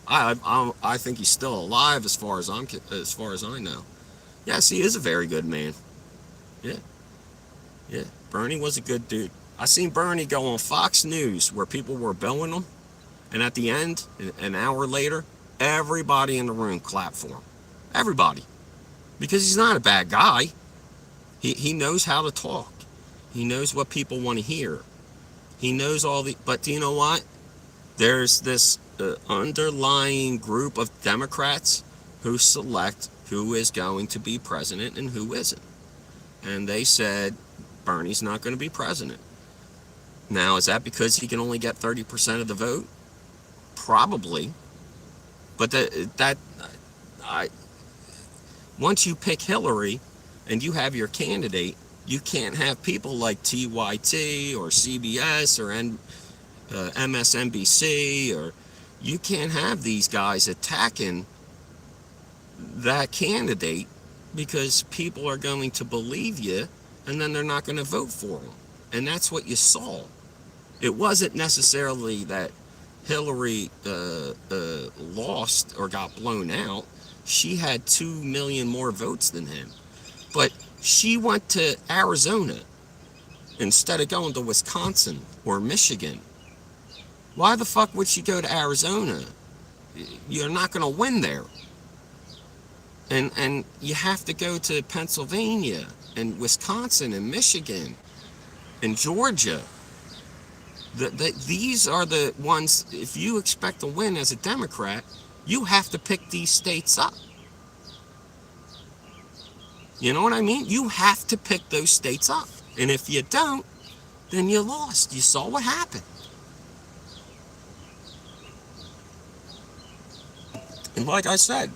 I think he's still alive as far as I know. Yes, he is a very good man. Yeah, yeah. Bernie was a good dude. I seen Bernie go on Fox News where people were booing him, and at the end, an hour later, everybody in the room clapped for him. Everybody, because he's not a bad guy. He knows how to talk. He knows what people want to hear. He knows all the. But do you know what? There's this underlying group of Democrats who select who is going to be president and who isn't. And they said Bernie's not going to be president. Now, is that because he can only get 30% of the vote? Probably. But once you pick Hillary and you have your candidate, you can't have people like TYT or CBS or MSNBC, or you can't have these guys attacking that candidate, because people are going to believe you and then they're not going to vote for him. And that's what you saw. It wasn't necessarily that Hillary lost or got blown out. She had 2 million more votes than him. But she went to Arizona instead of going to Wisconsin or Michigan. Why the fuck would she go to Arizona? You're not going to win there. And you have to go to Pennsylvania and Wisconsin and Michigan and Georgia. These are the ones, if you expect to win as a Democrat, you have to pick these states up. You know what I mean? You have to pick those states up. And if you don't, then you lost. You saw what happened. And like I said,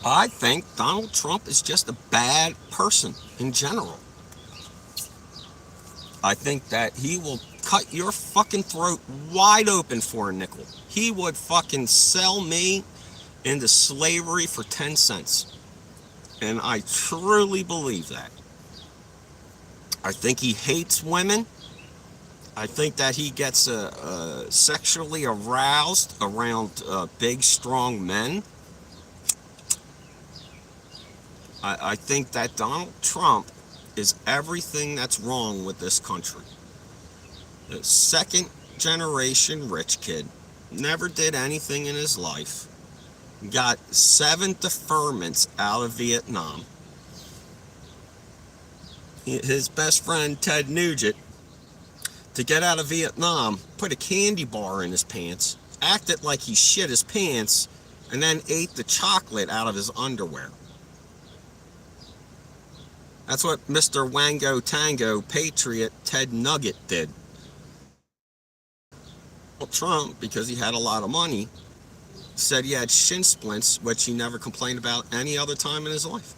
I think Donald Trump is just a bad person in general. I think that he will cut your fucking throat wide open for a nickel. He would fucking sell me into slavery for 10 cents. And I truly believe that. I think he hates women. I think that he gets sexually aroused around big, strong men. I think that Donald Trump is everything that's wrong with this country. The second generation rich kid, never did anything in his life, got 7 deferments out of Vietnam. His best friend Ted Nugent, to get out of Vietnam, put a candy bar in his pants, acted like he shit his pants, and then ate the chocolate out of his underwear. That's what Mr. Wango Tango Patriot Ted Nugget did. Trump, because he had a lot of money, said he had shin splints, which he never complained about any other time in his life.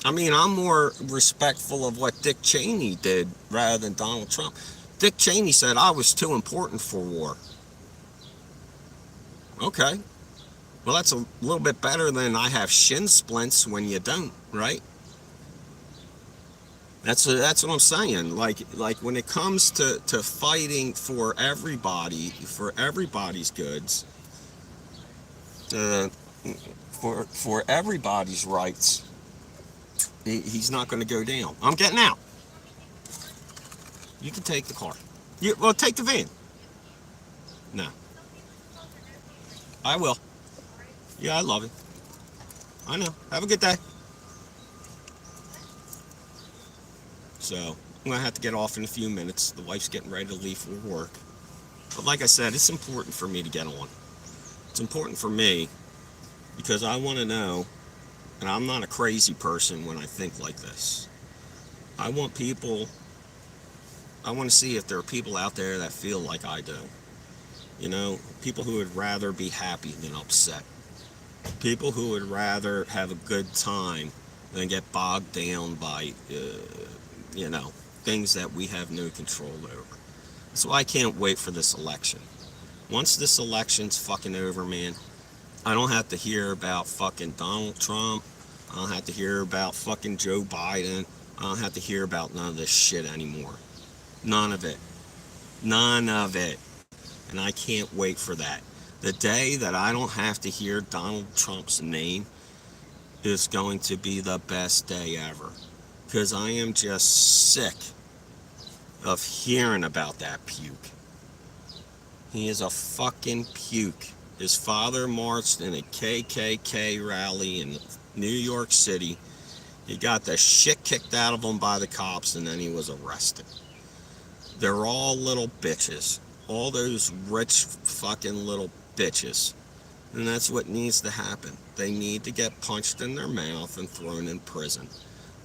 I mean, I'm more respectful of what Dick Cheney did rather than Donald Trump. Dick Cheney said I was too important for war. Okay. Well, that's a little bit better than I have shin splints when you don't, right? That's what I'm saying. Like when it comes to fighting for everybody, for everybody's goods, for everybody's rights, he's not going to go down. I'm getting out. You can take the car. Well, take the van. No. I will. Yeah, I love it. I know. Have a good day. So, I'm going to have to get off in a few minutes. The wife's getting ready to leave for work. But like I said, it's important for me to get on. It's important for me because I want to know, and I'm not a crazy person when I think like this. I want to see if there are people out there that feel like I do. You know, people who would rather be happy than upset. People who would rather have a good time than get bogged down by, things that we have no control over. So I can't wait for this election. Once this election's fucking over, man, I don't have to hear about fucking Donald Trump. I don't have to hear about fucking Joe Biden. I don't have to hear about none of this shit anymore. None of it. None of it. And I can't wait for that. The day that I don't have to hear Donald Trump's name is going to be the best day ever. Because I am just sick of hearing about that puke. He is a fucking puke. His father marched in a KKK rally in New York City. He got the shit kicked out of him by the cops and then he was arrested. They're all little bitches. All those rich fucking little bitches. And that's what needs to happen. They need to get punched in their mouth and thrown in prison.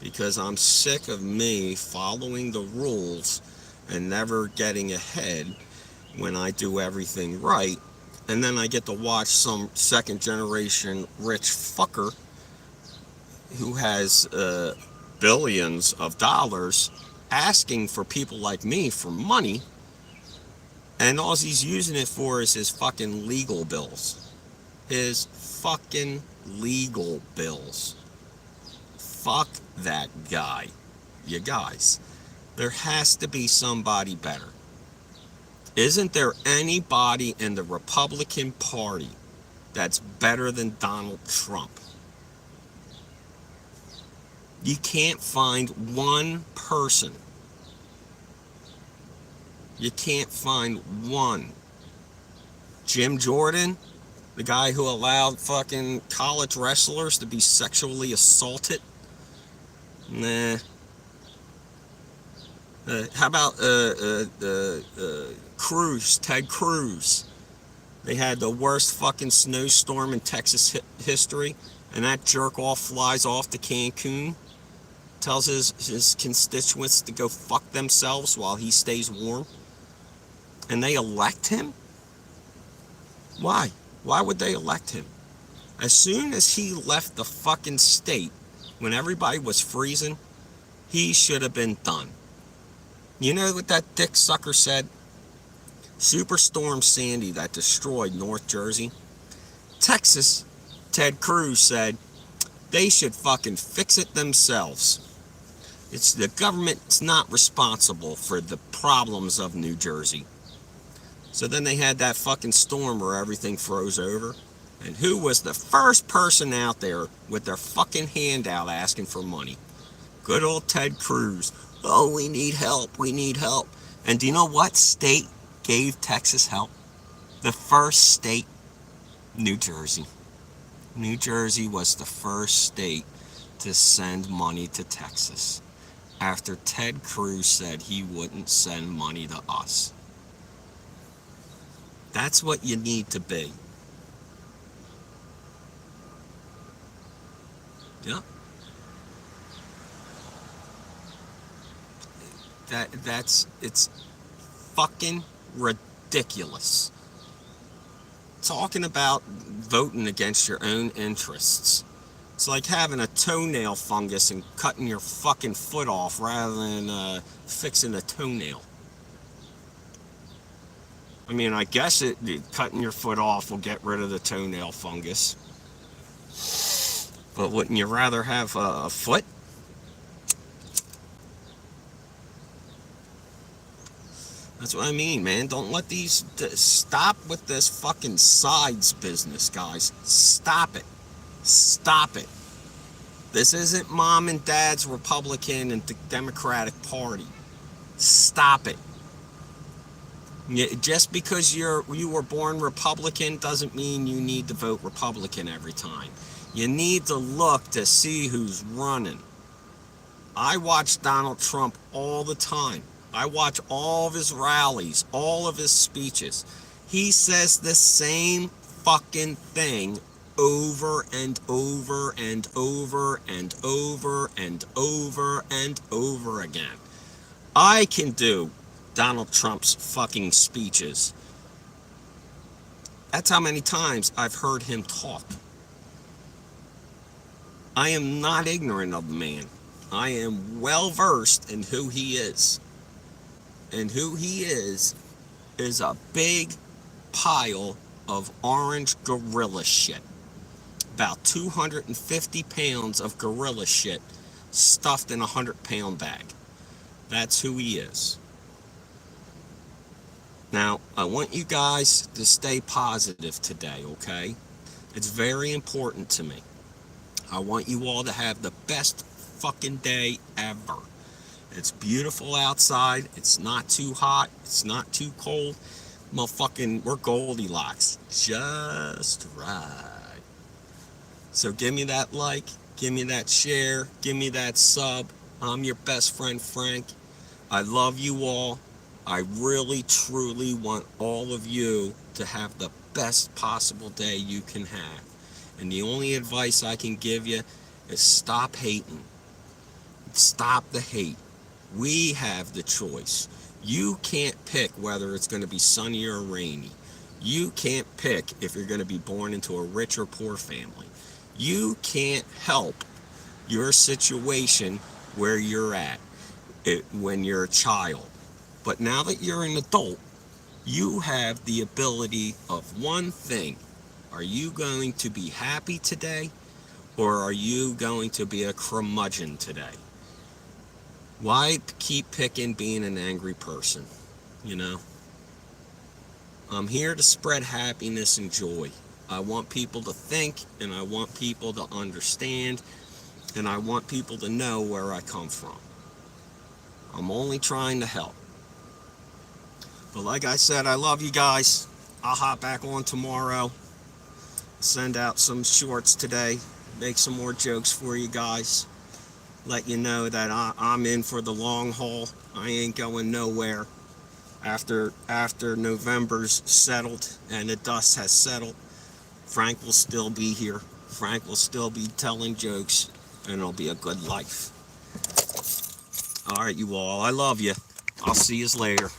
Because I'm sick of me following the rules and never getting ahead when I do everything right. And then I get to watch some second generation rich fucker who has billions of dollars asking for people like me for money. And all he's using it for is his fucking legal bills. His fucking legal bills. Fuck that guy. You guys, there has to be somebody better. Isn't there anybody in the Republican Party that's better than Donald Trump? You can't find one person. You can't find one. Jim Jordan, the guy who allowed fucking college wrestlers to be sexually assaulted? Nah. How about Cruz, Ted Cruz? They had the worst fucking snowstorm in Texas history, and that jerk off flies off to Cancun, tells his constituents to go fuck themselves while he stays warm, and they elect him? Why? Why would they elect him? As soon as he left the fucking state, when everybody was freezing, he should have been done. You know what that dick sucker said? Superstorm Sandy that destroyed North Jersey. Texas, Ted Cruz said, they should fucking fix it themselves. It's the government's not responsible for the problems of New Jersey. So then they had that fucking storm where everything froze over. And who was the first person out there with their fucking hand out asking for money? Good old Ted Cruz. Oh, we need help. We need help. And do you know what state gave Texas help? The first state, New Jersey. New Jersey was the first state to send money to Texas after Ted Cruz said he wouldn't send money to us. That's what you need to be. Yeah. It's fucking ridiculous. Talking about voting against your own interests. It's like having a toenail fungus and cutting your fucking foot off rather than fixing a toenail. I mean, I guess cutting your foot off will get rid of the toenail fungus. But wouldn't you rather have a foot? That's what I mean, man. Don't let these... Stop with this fucking sides business, guys. Stop it. Stop it. This isn't mom and dad's Republican and Democratic Party. Stop it. Just because you were born Republican doesn't mean you need to vote Republican every time. You need to look to see who's running. I watch Donald Trump all the time. I watch all of his rallies, all of his speeches. He says the same fucking thing over and over and over and over and over and over again. I can do Donald Trump's fucking speeches. That's how many times I've heard him talk. I am not ignorant of the man. I am well versed in who he is. And who he is a big pile of orange gorilla shit. About 250 pounds of gorilla shit stuffed in a 100-pound bag. That's who he is. Now, I want you guys to stay positive today, okay? It's very important to me. I want you all to have the best fucking day ever. It's beautiful outside. It's not too hot. It's not too cold. Motherfucking, we're Goldilocks. Just right. So give me that like. Give me that share. Give me that sub. I'm your best friend, Frank. I love you all. I really, truly want all of you to have the best possible day you can have. And the only advice I can give you is stop hating. Stop the hate. We have the choice. You can't pick whether it's going to be sunny or rainy. You can't pick if you're going to be born into a rich or poor family. You can't help your situation where you're at when you're a child. But now that you're an adult, you have the ability of one thing. Are you going to be happy today, or are you going to be a curmudgeon today? Why keep picking being an angry person? You know? I'm here to spread happiness and joy. I want people to think, and I want people to understand, and I want people to know where I come from. I'm only trying to help. But like I said, I love you guys. I'll hop back on tomorrow. Send out some shorts today. Make some more jokes for you guys. Let you know that I'm in for the long haul. I ain't going nowhere. After November's settled and the dust has settled, Frank will still be here. Frank will still be telling jokes, and it'll be a good life. All right, you all. I love you. I'll see you later.